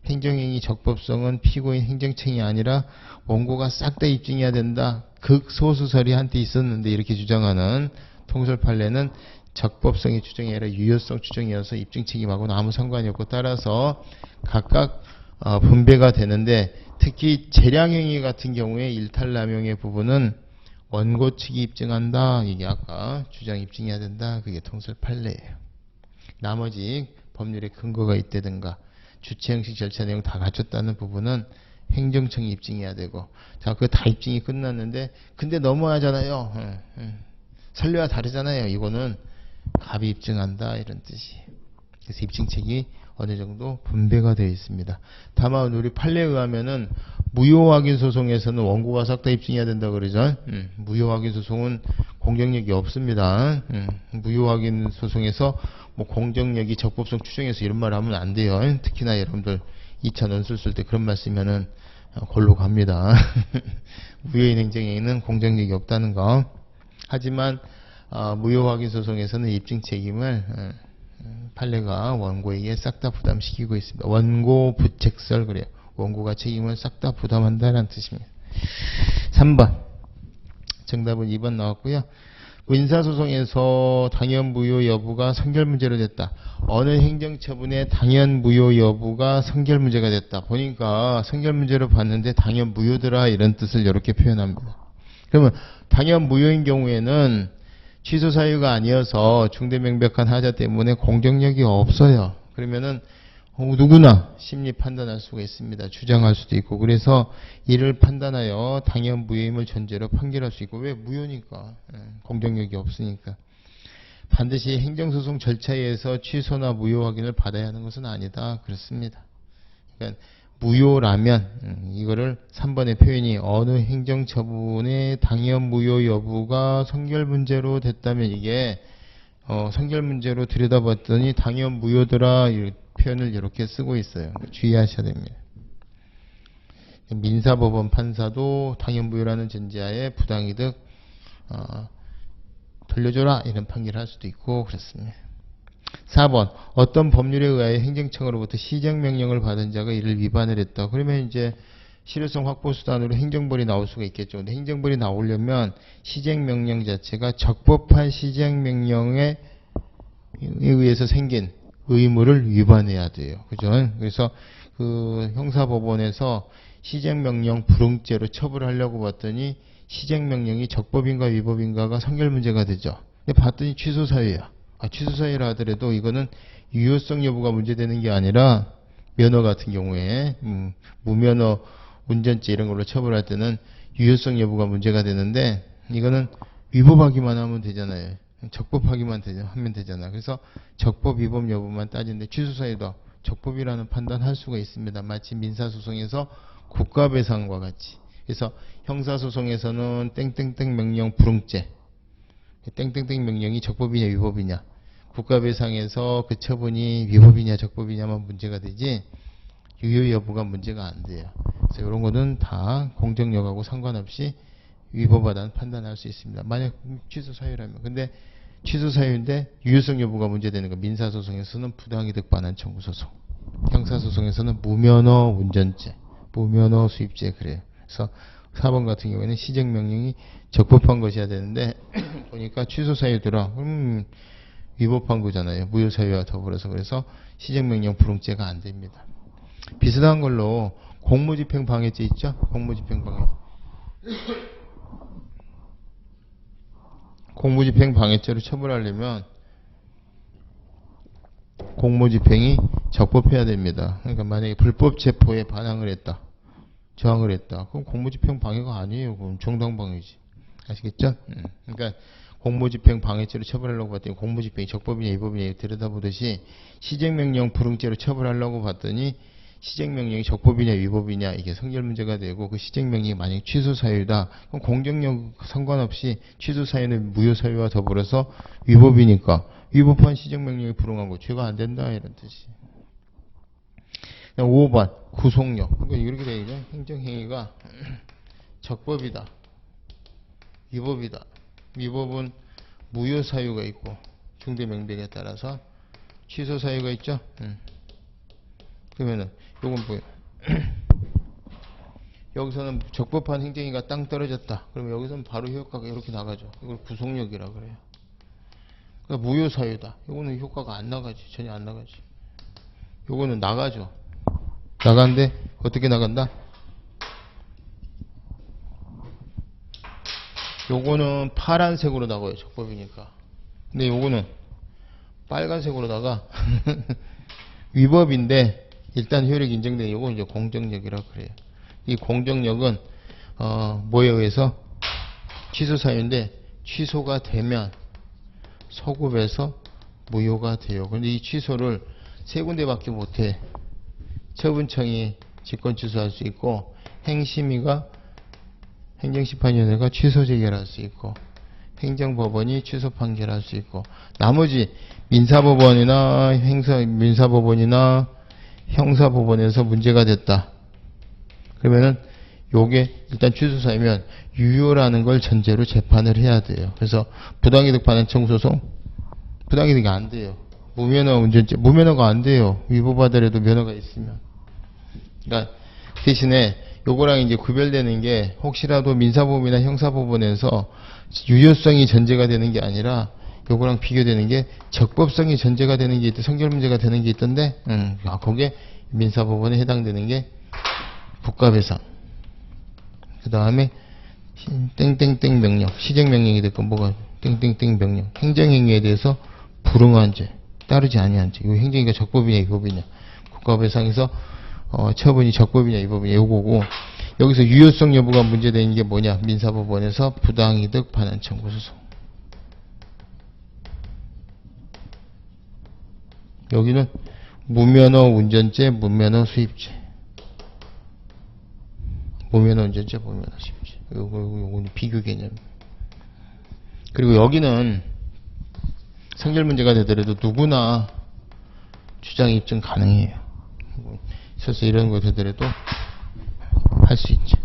행정행위 적법성은 피고인 행정청이 아니라 원고가 싹 다 입증해야 된다. 극소수설이 한때 있었는데 이렇게 주장하는 통설 판례는 적법성의 추정이 아니라 유효성 추정이어서 입증 책임하고는 아무 상관이 없고 따라서 각각 분배가 되는데 특히 재량행위 같은 경우에 일탈남용의 부분은 원고 측이 입증한다. 이게 아까 주장 입증해야 된다. 그게 통설 판례예요. 나머지 법률에 근거가 있다든가 주체 형식 절차 내용 다 갖췄다는 부분은 행정청이 입증해야 되고 자, 그거 다 입증이 끝났는데 근데 너무하잖아요. 선례와 다르잖아요. 이거는 갑이 입증한다 이런 뜻이에요. 그래서 입증책이 어느 정도 분배가 되어 있습니다. 다만 우리 판례에 의하면은 무효확인 소송에서는 원고가 싹 다 입증해야 된다 그러죠. 무효확인 소송은 공정력이 없습니다. 무효확인 소송에서 뭐 공정력이 적법성 추정해서 이런 말 하면 안 돼요. 특히나 여러분들 2차 논술 쓸 때 그런 말 쓰면은 골로 갑니다. 무효인 행정행위는 공정력이 없다는 거. 하지만 무효확인 소송에서는 입증 책임을 판례가 원고에게 싹 다 부담시키고 있습니다. 원고 부책설 그래요. 원고가 책임을 싹 다 부담한다는 뜻입니다. 3번 정답은 2번 나왔고요. 민사소송에서 당연무효 여부가 선결문제로 됐다. 어느 행정처분의 당연무효 여부가 선결문제가 됐다. 보니까 선결문제로 봤는데 당연무효더라 이런 뜻을 이렇게 표현합니다. 그러면 당연무효인 경우에는 취소 사유가 아니어서 중대명백한 하자 때문에 공정력이 없어요. 그러면은 누구나 심리 판단할 수가 있습니다. 주장할 수도 있고 그래서 이를 판단하여 당연 무효임을 전제로 판결할 수 있고 왜 무효니까 공정력이 없으니까 반드시 행정소송 절차에 의해서 취소나 무효 확인을 받아야 하는 것은 아니다. 그렇습니다. 그러니까 무효라면 이거를 3번의 표현이 어느 행정처분의 당연 무효 여부가 선결문제로 됐다면 이게 선결문제로 들여다봤더니 당연 무효더라 이 표현을 이렇게 쓰고 있어요. 주의하셔야 됩니다. 민사법원 판사도 당연 무효라는 전제하에 부당이득 돌려줘라 이런 판결을 할 수도 있고 그렇습니다. 4번 어떤 법률에 의하여 행정청으로부터 시정명령을 받은 자가 이를 위반을 했다. 그러면 이제 실효성 확보 수단으로 행정벌이 나올 수가 있겠죠. 근데 행정벌이 나오려면 시정명령 자체가 적법한 시정명령에 의해서 생긴 의무를 위반해야 돼요. 그죠? 그래서 그 형사법원에서 시정명령 불응죄로 처벌하려고 봤더니 시정명령이 적법인가 위법인가가 선결문제가 되죠. 근데 봤더니 취소사유야. 취소사유라 하더라도 이거는 유효성 여부가 문제되는 게 아니라 면허 같은 경우에 무면허 운전죄 이런 걸로 처벌할 때는 유효성 여부가 문제가 되는데 이거는 위법하기만 하면 되잖아요. 적법하기만 하면 되잖아. 그래서 적법 위법 여부만 따지는데 취소사유도 적법이라는 판단할 수가 있습니다. 마치 민사소송에서 국가배상과 같이. 그래서 형사소송에서는 땡땡땡 명령 불응죄, 땡땡땡 명령이 적법이냐 위법이냐, 국가배상에서 그 처분이 위법이냐 적법이냐만 문제가 되지 유효 여부가 문제가 안 돼요. 그래서 이런 거는 다 공정력하고 상관없이 위법하다는 판단할 수 있습니다. 만약 취소 사유라면. 근데 취소 사유인데 유효성 여부가 문제되는 거. 민사소송에서는 부당이득 반환 청구 소송, 형사소송에서는 무면허 운전죄, 무면허 수입죄 그래요. 그래서 4번 같은 경우에는 시정명령이 적법한 것이어야 되는데 보니까 취소 사유더라. 위법한 거잖아요. 무효 사유와 더불어서. 그래서 시정명령 불응죄가 안 됩니다. 비슷한 걸로 공무집행 방해죄 있죠? 공무집행 방해. 공무집행 방해죄로 처벌하려면 공무집행이 적법해야 됩니다. 그러니까 만약에 불법 체포에 반항을 했다, 저항을 했다, 그럼 공무집행 방해가 아니에요. 그럼 정당방해지. 아시겠죠? 그러니까 공무집행 방해죄로 처벌하려고 봤더니 공무집행이 적법이냐 위법이냐 들여다보듯이 시정명령 불응죄로 처벌하려고 봤더니 시정명령이 적법이냐 위법이냐 이게 성질 문제가 되고, 그 시정명령이 만약 취소 사유다 그럼 공정력 상관없이 취소 사유는 무효 사유와 더불어서 위법이니까 위법한 시정명령이 불응한 거 죄가 안 된다 이런 뜻이. 5번 구속력. 그러니까 이렇게 되죠. 행정행위가 적법이다, 위법이다. 위법은 무효 사유가 있고 중대명백에 따라서 취소 사유가 있죠. 그러면은 요건 뭐예요? 여기서는 적법한 행정행위가 땅 떨어졌다. 그러면 여기서는 바로 효과가 이렇게 나가죠. 이걸 구속력이라 그래요. 그러니까 무효 사유다. 요거는 효과가 안 나가지. 전혀 안 나가지. 요거는 나가죠. 나가는데 어떻게 나간다? 요거는 파란색으로 나가요. 적법이니까. 근데 요거는 빨간색으로 나가. 위법인데 일단 효력이 인정된 요건 이제 공정력이라고 그래요. 이 공정력은 뭐에 의해서 취소 사유인데 취소가 되면 소급해서 무효가 돼요. 근데 이 취소를 세 군데밖에 못해. 처분청이 직권 취소할 수 있고, 행심위가 행정심판위원회가 취소 재결할 수 있고, 행정법원이 취소 판결할 수 있고, 나머지 민사법원이나 민사법원이나 형사법원에서 문제가 됐다. 그러면은 요게 일단 취소사유면 유효라는 걸 전제로 재판을 해야 돼요. 그래서 부당이득 반환 청구 소송, 부당이득이 안 돼요. 무면허 운전죄, 무면허가 안 돼요. 위법하더라도 면허가 있으면. 그러니까 대신에 요거랑 이제 구별되는 게, 혹시라도 민사법이나 형사법원에서 유효성이 전제가 되는 게 아니라 요거랑 비교되는 게 적법성이 전제가 되는 게 있다, 성결 문제가 되는 게 있던데, 거기에 민사법원에 해당되는 게 국가배상, 그 다음에 땡땡땡 명령, 시정명령이 됐건 뭐가 땡땡땡 명령, 행정행위에 대해서 불응한 죄, 따르지 아니한 죄, 이 행정행위가 적법이냐 위법이냐, 국가배상에서 처분이 적법이냐 위법이냐 요거고, 여기서 유효성 여부가 문제되는 게 뭐냐, 민사법원에서 부당이득 반환 청구 소송. 여기는 무면허 운전죄, 무면허 수입죄. 무면허 운전죄, 무면허 수입죄. 요거는 비교 개념. 그리고 여기는 성질 문제가 되더라도 누구나 주장 입증 가능해요. 있어서 이런 거 되더라도 할 수 있죠.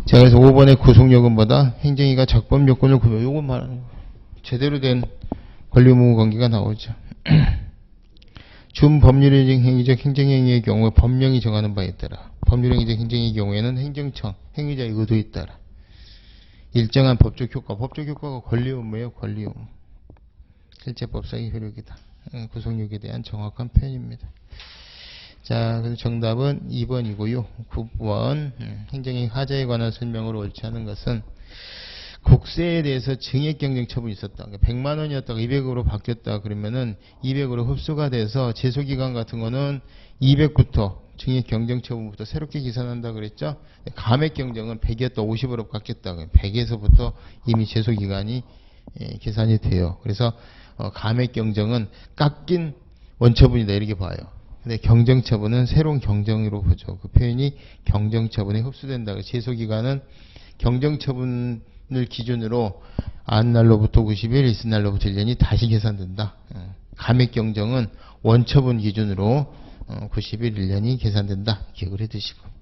자, 그래서 5번의 구속력은 뭐다? 행정위가 적법 요건을 구별. 요건 말하는 거예요. 제대로 된 권리의무 관계가 나오죠. 준법률행위 행위적 행정행위의 경우 법령이 정하는 바에 따라, 법률행위적 행정행위의 경우에는 행정청 행위자의 의도에 따라 일정한 법적 효과, 법적 효과가 권리의무예요. 권리의무. 실제 법상의 효력이다. 구속력에 대한 정확한 표현입니다. 자, 그래서 정답은 2번이고요. 9번 행정행위 하자에 관한 설명으로 옳지 않은 것은, 국세에 대해서 증액경쟁 처분이 있었다. 그러니까 100만 원이었다가 200으로 바뀌었다. 그러면은 200으로 흡수가 돼서 제소기간 같은 거는 200부터 증액경쟁 처분부터 새롭게 계산한다 그랬죠. 감액경쟁은 100이었다 50으로 바뀌었다. 100에서부터 이미 제소기간이 계산이 돼요. 그래서 감액경쟁은 깎인 원처분이다 이렇게 봐요. 근데 경정처분은 새로운 경정으로 보죠. 그 표현이 경정처분에 흡수된다. 제소기간은 경정처분을 기준으로 안날로부터 90일, 있을날로부터 1년이 다시 계산된다. 감액경정은 원처분 기준으로 90일, 1년이 계산된다. 기억을 해두시고.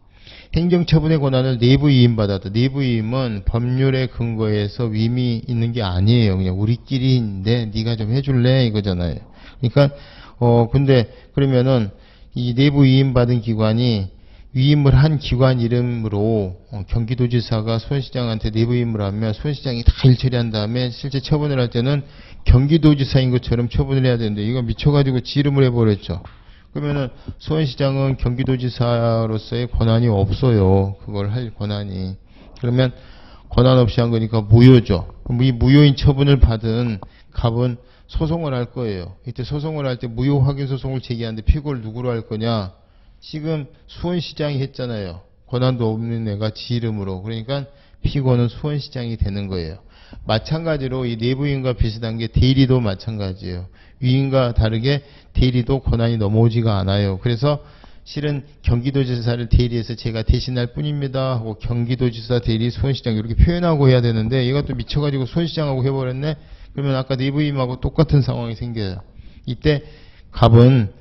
행정처분의 권한을 내부 위임받아도 내부 위임은 법률의 근거에서 위임이 있는 게 아니에요. 그냥 우리끼리인데 네가 좀 해줄래 이거잖아요. 그러니까 근데 그러면은 이 내부 위임받은 기관이 위임을 한 기관 이름으로 경기도지사가 수원시장한테 내부 위임을 하면 수원시장이 다 일처리한 다음에 실제 처분을 할 때는 경기도지사인 것처럼 처분을 해야 되는데 이거 미쳐가지고 지 이름을 해버렸죠. 그러면은 수원시장은 경기도지사로서의 권한이 없어요. 그걸 할 권한이. 그러면 권한 없이 한 거니까 무효죠. 이 무효인 처분을 받은 갑은 소송을 할 거예요. 이때 소송을 할 때 무효 확인 소송을 제기하는데 피고를 누구로 할 거냐? 지금 수원시장이 했잖아요. 권한도 없는 애가 지 이름으로. 그러니까 피고는 수원시장이 되는 거예요. 마찬가지로 이 내부위임과 비슷한 게 대리도 마찬가지예요. 위임과 다르게 대리도 권한이 넘어오지가 않아요. 그래서 실은 경기도지사를 대리해서 제가 대신할 뿐입니다 하고 경기도지사 대리 수원시장 이렇게 표현하고 해야 되는데 얘가 또 미쳐가지고 수원시장하고 해버렸네. 그러면 아까 내부위임하고 똑같은 상황이 생겨요. 이때 갑은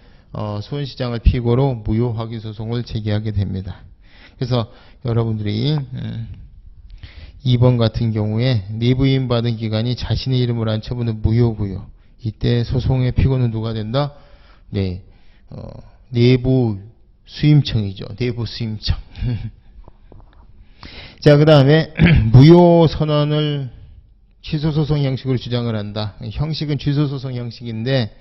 수원시장을 피고로 무효 확인 소송을 제기하게 됩니다. 그래서 여러분들이 2번 같은 경우에 내부위임 받은 기관이 자신의 이름으로 한 처분은 무효고요. 이때 소송의 피고는 누가 된다? 네, 내부 수임청이죠. 내부 수임청. 자, 그 다음에 무효 선언을 취소소송 형식으로 주장을 한다. 형식은 취소소송 형식인데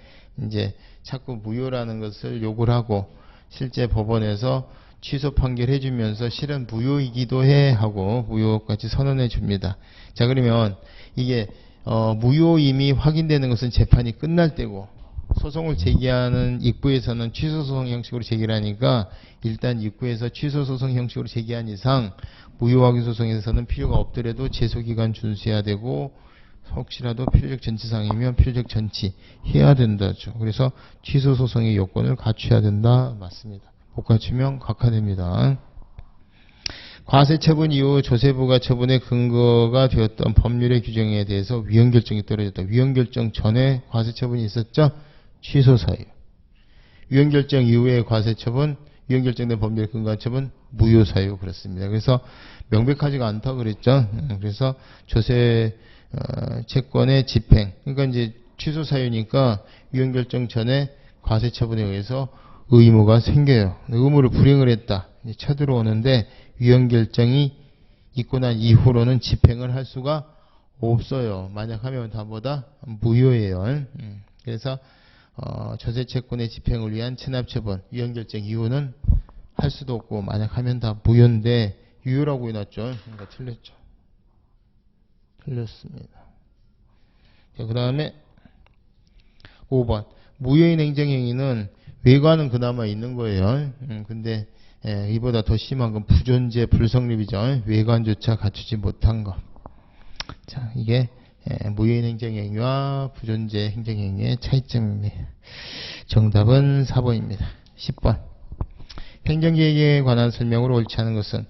이제 자꾸 무효라는 것을 요구를 하고 실제 법원에서 취소 판결해 주면서 실은 무효이기도 해 하고 무효까지 선언해 줍니다. 자, 그러면 이게 무효임이 확인되는 것은 재판이 끝날 때고 소송을 제기하는 입구에서는 취소소송 형식으로 제기를 하니까 일단 입구에서 취소소송 형식으로 제기한 이상 무효확인 소송에서는 필요가 없더라도 제소기간 준수해야 되고 혹시라도 필요적 전치사항이면 필요적 전치해야 된다죠. 그래서 취소소송의 요건을 갖춰야 된다. 맞습니다. 못 갖추면 각하됩니다. 과세처분 이후 조세부가 처분의 근거가 되었던 법률의 규정에 대해서 위헌결정이 떨어졌다. 위헌결정 전에 과세처분이 있었죠? 취소사유. 위헌결정 이후에 과세처분, 위헌결정된 법률의 근거한 처분, 무효사유 그렇습니다. 그래서 명백하지가 않다고 그랬죠. 그래서 조세 채권의 집행. 그러니까 이제 취소사유니까 위헌결정 전에 과세처분에 의해서 의무가 생겨요. 의무를 불이행을 했다. 쳐들어오는데 위헌결정이 있고 난 이후로는 집행을 할 수가 없어요. 만약 하면 다 뭐다? 무효예요. 그래서 조세채권의 집행을 위한 체납처분, 위헌결정 이후는 할 수도 없고 만약 하면 다 무효인데 유효라고 해놨죠. 그러니까 틀렸죠. 틀렸습니다. 그 다음에 5번 무효인 행정행위는 외과는 그나마 있는 거예요. 근데 이보다 더 심한 건 부존재 불성립이죠. 외관조차 갖추지 못한 것. 자, 이게 무효인 행정행위와 부존재 행정행위의 차이점입니다. 정답은 4번입니다. 10번 행정계획에 관한 설명으로 옳지 않은 것은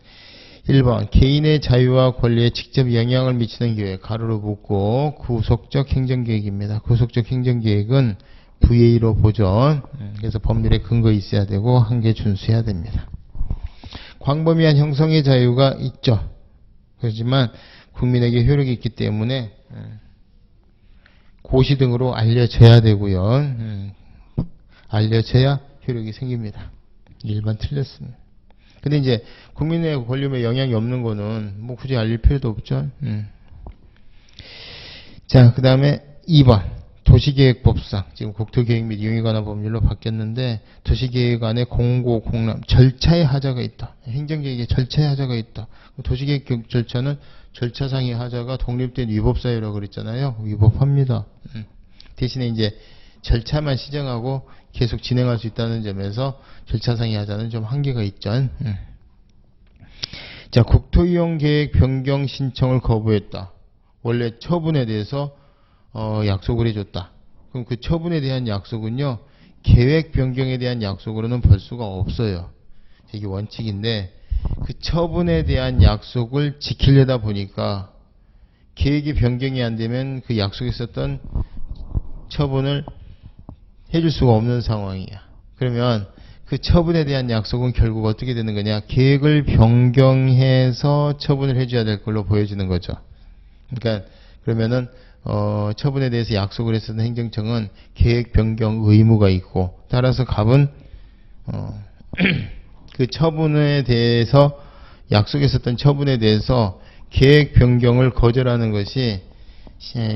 1번 개인의 자유와 권리에 직접 영향을 미치는 계획 가로로 묶고 구속적 행정계획입니다. 구속적 행정계획은 VA로 보죠. 그래서 법률에 근거 있어야 되고 한계 준수해야 됩니다. 광범위한 형성의 자유가 있죠. 그렇지만 국민에게 효력이 있기 때문에 고시 등으로 알려져야 되고요. 알려져야 효력이 생깁니다. 일반 틀렸습니다. 근데 이제 국민의 권리에 영향이 없는 거는 뭐 굳이 알릴 필요도 없죠. 자, 그 다음에 2번 도시계획법상 지금 국토계획 및 이용에 관한 법률로 바뀌었는데 도시계획 안에 공고, 공람, 절차의 하자가 있다. 행정계획에 절차의 하자가 있다. 도시계획 절차는 절차상의 하자가 독립된 위법사유라고 그랬잖아요. 위법합니다. 대신에 이제 절차만 시정하고 계속 진행할 수 있다는 점에서 절차상의 하자는 좀 한계가 있죠. 자, 국토이용계획 변경 신청을 거부했다. 원래 처분에 대해서 약속을 해줬다. 그럼 그 처분에 대한 약속은요, 계획 변경에 대한 약속으로는 벌 수가 없어요. 이게 원칙인데 그 처분에 대한 약속을 지키려다 보니까 계획이 변경이 안 되면 그 약속에 있었던 처분을 해줄 수가 없는 상황이야. 그러면 그 처분에 대한 약속은 결국 어떻게 되는 거냐? 계획을 변경해서 처분을 해줘야 될 걸로 보여지는 거죠. 그러니까 그러면은 처분에 대해서 약속을 했었던 행정청은 계획 변경 의무가 있고, 따라서 갑은 그 처분에 대해서 약속했었던 처분에 대해서 계획 변경을 거절하는 것이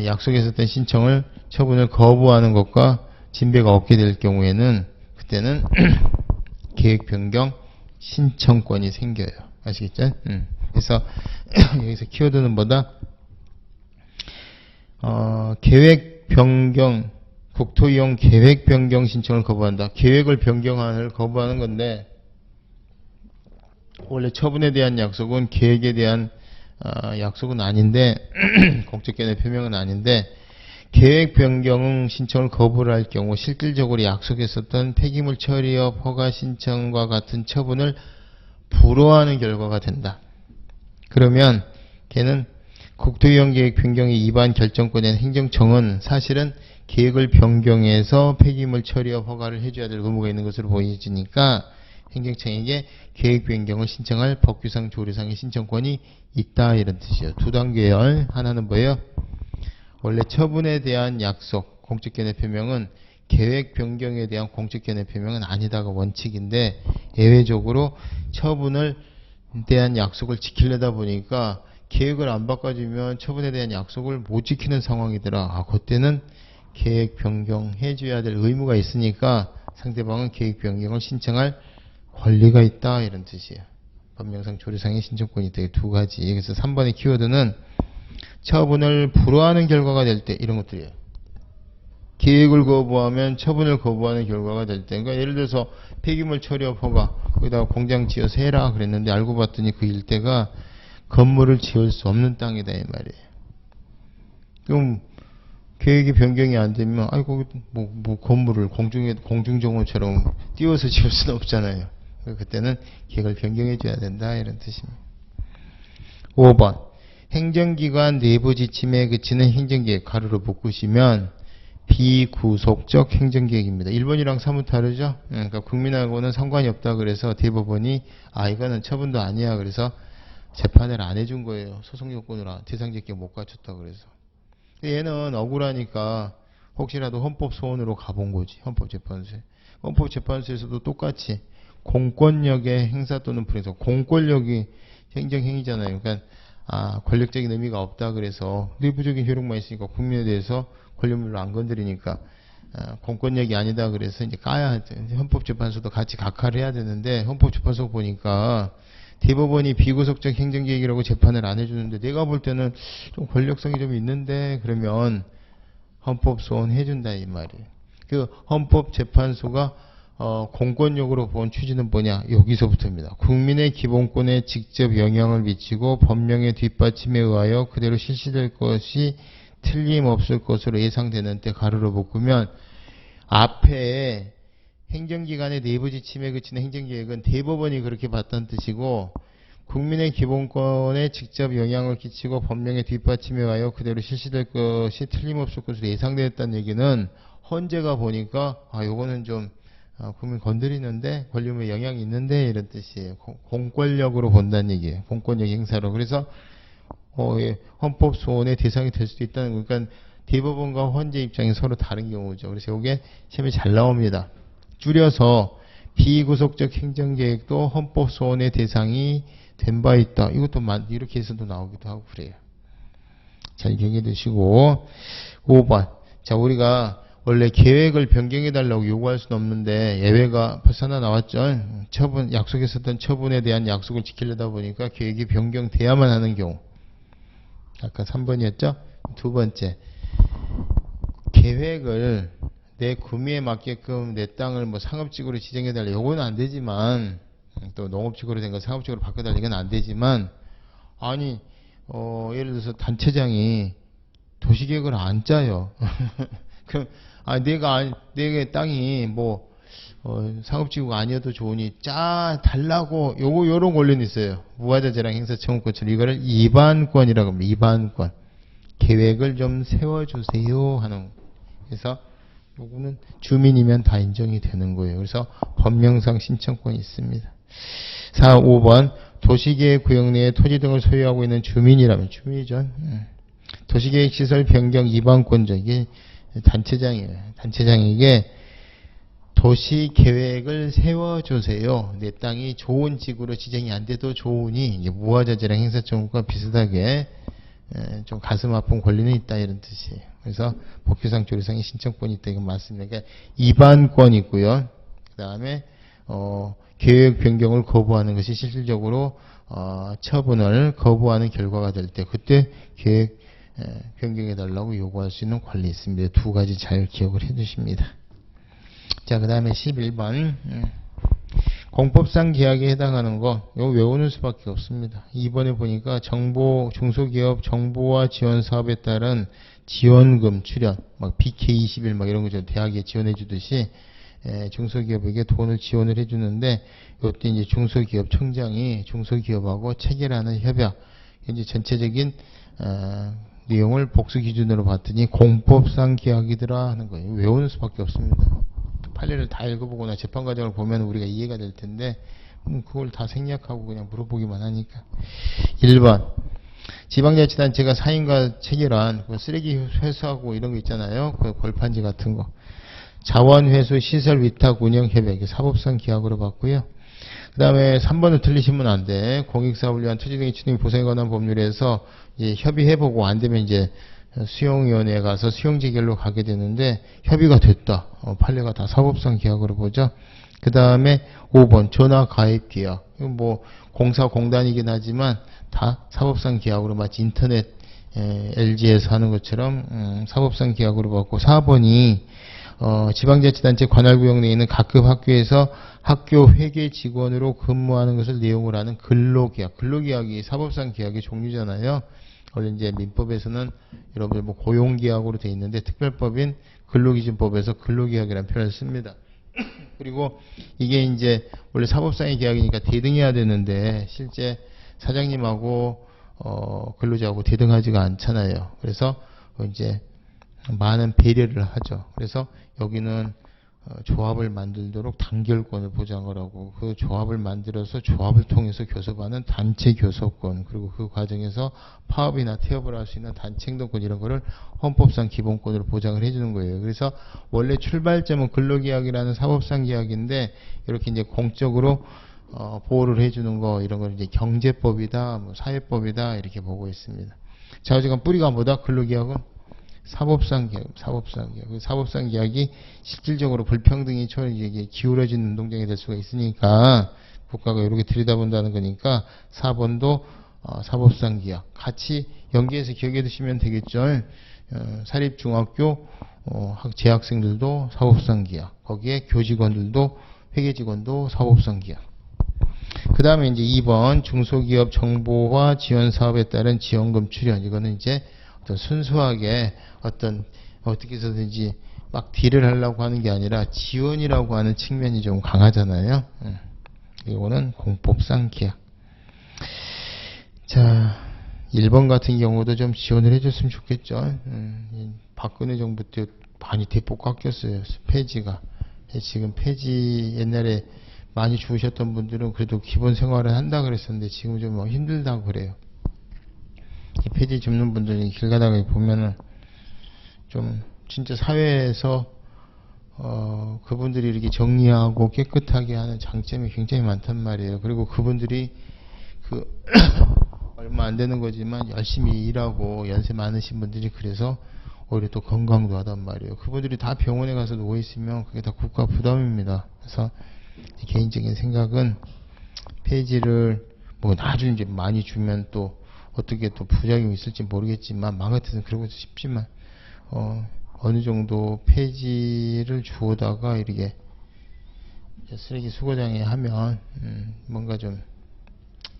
약속했었던 신청을 처분을 거부하는 것과 진배가 없게 될 경우에는 그때는 계획 변경 신청권이 생겨요. 아시겠죠? 그래서 여기서 키워드는 뭐다? 계획 변경, 국토 이용 계획 변경 신청을 거부한다. 계획을 변경을 거부하는 건데, 원래 처분에 대한 약속은 계획에 대한 약속은 아닌데 공적견의 표명은 아닌데, 계획 변경 신청을 거부를 할 경우 실질적으로 약속했었던 폐기물 처리업 허가 신청과 같은 처분을 불허하는 결과가 된다. 그러면 걔는 국토이용 계획 변경의 위반 결정권인 행정청은 사실은 계획을 변경해서 폐기물 처리업 허가를 해줘야 될 의무가 있는 것으로 보여지니까 행정청에게 계획 변경을 신청할 법규상 조례상의 신청권이 있다, 이런 뜻이에요. 두 단계열. 하나는 뭐예요? 원래 처분에 대한 약속, 공적견의 표명은 계획 변경에 대한 공적견의 표명은 아니다가 원칙인데, 예외적으로 처분을 대한 약속을 지키려다 보니까 계획을 안 바꿔주면 처분에 대한 약속을 못 지키는 상황이더라. 그때는 계획 변경해 줘야 될 의무가 있으니까 상대방은 계획 변경을 신청할 권리가 있다, 이런 뜻이에요. 법령상 조례상의 신청권이 되게 두 가지. 그래서 3번의 키워드는 처분을 불허하는 결과가 될 때, 이런 것들이에요. 계획을 거부하면 처분을 거부하는 결과가 될 때, 그러니까 예를 들어서 폐기물 처리업 허가, 거기다가 공장 지어서 해라 그랬는데 알고 봤더니 그 일대가 건물을 지을 수 없는 땅이다, 이 말이에요. 그럼 계획이 변경이 안 되면 거기 뭐 건물을 공중정원처럼 띄워서 지을 수는 없잖아요. 그때는 계획을 변경해 줘야 된다, 이런 뜻입니다. 5번 행정기관 내부 지침에 그치는 행정계획, 가로로 묶으시면 비구속적 행정계획입니다. 1번이랑 3은 다르죠? 그러니까 국민하고는 상관이 없다 그래서 대법원이 이거는 처분도 아니야 그래서 재판을 안 해준 거예요. 소송 요건으로 대상제격 못 갖췄다 그래서. 얘는 억울하니까 혹시라도 헌법소원으로 가본 거지. 헌법재판소에. 헌법재판소에서도 똑같이 공권력의 행사 또는 불행사, 공권력이 행정행위잖아요. 그러니까 권력적인 의미가 없다 그래서 내부적인 효력만 있으니까 국민에 대해서 권력물로 안 건드리니까 공권력이 아니다 그래서 이제 까야 헌법재판소도 같이 각하를 해야 되는데, 헌법재판소 보니까 대법원이 비구속적 행정계획이라고 재판을 안 해주는데 내가 볼 때는 좀 권력성이 좀 있는데, 그러면 헌법소원 해준다, 이 말이에요. 그 헌법재판소가 공권력으로 본 취지는 뭐냐? 여기서부터입니다. 국민의 기본권에 직접 영향을 미치고 법령의 뒷받침에 의하여 그대로 실시될 것이 틀림없을 것으로 예상되는 때, 가로로 묶으면 앞에 행정기관의 내부 지침에 그치는 행정계획은 대법원이 그렇게 봤다는 뜻이고, 국민의 기본권에 직접 영향을 끼치고 법령의 뒷받침에 의하여 그대로 실시될 것이 틀림없을 것으로 예상되었다는 얘기는 헌재가 보니까 요거는 좀 국민 건드리는데 권력에 영향이 있는데, 이런 뜻이에요. 공권력으로 본다는 얘기예요. 공권력 행사로. 그래서 헌법소원의 대상이 될 수도 있다는 거. 그러니까 대법원과 헌재 입장이 서로 다른 경우죠. 그래서 이게 시험에 잘 나옵니다. 줄여서 비구속적 행정계획도 헌법소원의 대상이 된 바 있다. 이것도 이렇게 해서도 나오기도 하고 그래요. 잘 기억해 두시고. 5번. 자, 우리가 원래 계획을 변경해달라고 요구할 수는 없는데 예외가 벌써 하나 나왔죠. 약속했었던 처분에 대한 약속을 지키려다 보니까 계획이 변경돼야만 하는 경우. 아까 3번이었죠? 두 번째. 계획을 내 구미에 맞게끔 내 땅을 상업지구로 지정해달라. 요거는 안 되지만, 또 농업지구로 된 거 상업지구로 바꿔달라. 이건 안 되지만, 예를 들어서 단체장이 도시계획을 안 짜요. 그럼 내가 땅이 뭐 상업지구가 아니어도 좋으니 달라고 요런 권리는 있어요. 무화자재랑 행사청구권처럼 이거를 이반권이라고 합니다. 이반권. 계획을 좀 세워주세요 하는. 그래서 요거는 주민이면 다 인정이 되는 거예요. 그래서 법령상 신청권이 있습니다. 5번 도시계획 구역 내에 토지 등을 소유하고 있는 주민이라면 주민이죠. 도시계획 시설 변경 이반권자 이게 단체장이에요. 단체장에게 도시계획을 세워주세요. 내 땅이 좋은 지구로 지정이 안 돼도 좋으니 무화자재랑 행사청구가 비슷하게 좀 가슴 아픈 권리는 있다 이런 뜻이에요. 그래서 법규상 조례상의 신청권이 있다 이건 맞습니다. 그러니까 이반권이 있고요. 그 다음에 계획 변경을 거부하는 것이 실질적으로 처분을 거부하는 결과가 될 때 그때 계획 변경해 달라고 요구할 수 있는 권리 있습니다. 두 가지 잘 기억을 해 주십니다. 자, 그 다음에 11번 공법상 계약에 해당하는 거 이거 외우는 수밖에 없습니다. 2번에 보니까 중소기업 정보화 지원 사업에 따른 지원금 출연 막 BK21 막 이런 거죠. 대학에 지원해 주듯이 중소기업에게 돈을 지원을 해주는데 이때 이제 중소기업 청장이 중소기업하고 체결하는 협약 이제 전체적인 내용을 복수 기준으로 봤더니 공법상 계약이더라 하는 거예요. 외우는 수밖에 없습니다. 판례를 다 읽어보거나 재판 과정을 보면 우리가 이해가 될 텐데 그걸 다 생략하고 그냥 물어보기만 하니까. 1번 지방자치단체가 사인과 체결한 쓰레기 회수하고 이런 거 있잖아요. 그 벌판지 같은 거. 자원회수 시설 위탁 운영 협약 사법상 계약으로 봤고요. 그 다음에 3번을 틀리시면 안 돼. 공익사업을 위한 투지등의 추등 보상에 관한 법률에서 협의해보고 안 되면 이제 수용위원회에 가서 수용재결로 가게 되는데 협의가 됐다. 판례가 다 사법상 계약으로 보죠. 그 다음에 5번 전화가입 계약. 이건 뭐 공사공단이긴 하지만 다 사법상 계약으로 마치 인터넷 LG에서 하는 것처럼 사법상 계약으로 봤고 4번이 지방자치단체 관할구역 내에 있는 각급 학교에서 학교 회계 직원으로 근무하는 것을 내용으로 하는 근로계약. 근로계약이 사법상 계약의 종류잖아요. 원래 이제 민법에서는 여러분들 뭐 고용계약으로 돼 있는데 특별법인 근로기준법에서 근로계약이라는 표현을 씁니다. 그리고 이게 이제 원래 사법상의 계약이니까 대등해야 되는데 실제 사장님하고 근로자하고 대등하지가 않잖아요. 그래서 이제 많은 배려를 하죠. 그래서 여기는 조합을 만들도록 단결권을 보장을 하고 그 조합을 만들어서 조합을 통해서 교섭하는 단체 교섭권 그리고 그 과정에서 파업이나 태업을 할 수 있는 단체 행동권 이런 거를 헌법상 기본권으로 보장을 해주는 거예요. 그래서 원래 출발점은 근로계약이라는 사법상 계약인데 이렇게 이제 공적으로 보호를 해주는 거 이런 걸 이제 경제법이다, 뭐 사회법이다 이렇게 보고 있습니다. 자, 어쨌든 뿌리가 뭐다? 근로계약은 사법상 계약, 사법상 계약이 실질적으로 불평등이 이게 기울어지는 운동장이 될 수가 있으니까 국가가 이렇게 들여다본다는 거니까 4번도 사법상 계약 같이 연계해서 기억해 두시면 되겠죠. 사립중학교 재학생들도 사법상 계약, 거기에 교직원들도 회계직원도 사법상 계약. 그 다음에 이제 2번 중소기업 정보화 지원 사업에 따른 지원금 출연 이거는 이제 어떤 순수하게 어떻게 해서든지 막 딜을 하려고 하는 게 아니라 지원이라고 하는 측면이 좀 강하잖아요. 이거는 공법상 계약. 자, 1번 같은 경우도 좀 지원을 해줬으면 좋겠죠. 박근혜 정부 때 많이 대폭 깎였어요. 폐지가. 지금 폐지 옛날에 많이 주우셨던 분들은 그래도 기본 생활을 한다 그랬었는데 지금 좀 힘들다고 그래요. 폐지 줍는 분들이 길 가다가 보면은 좀 진짜 사회에서 그분들이 이렇게 정리하고 깨끗하게 하는 장점이 굉장히 많단 말이에요. 그리고 그분들이 얼마 안 되는 거지만 열심히 일하고 연세 많으신 분들이 그래서 오히려 또 건강도 하단 말이에요. 그분들이 다 병원에 가서 누워 있으면 그게 다 국가 부담입니다. 그래서 개인적인 생각은 폐지를 뭐 나중에 이제 많이 주면 또 어떻게 또 부작용이 있을지 모르겠지만 마음 같아서는 그러고 싶지만 어느 정도 폐지를 주어다가 이렇게 쓰레기 수거장에 하면 뭔가 좀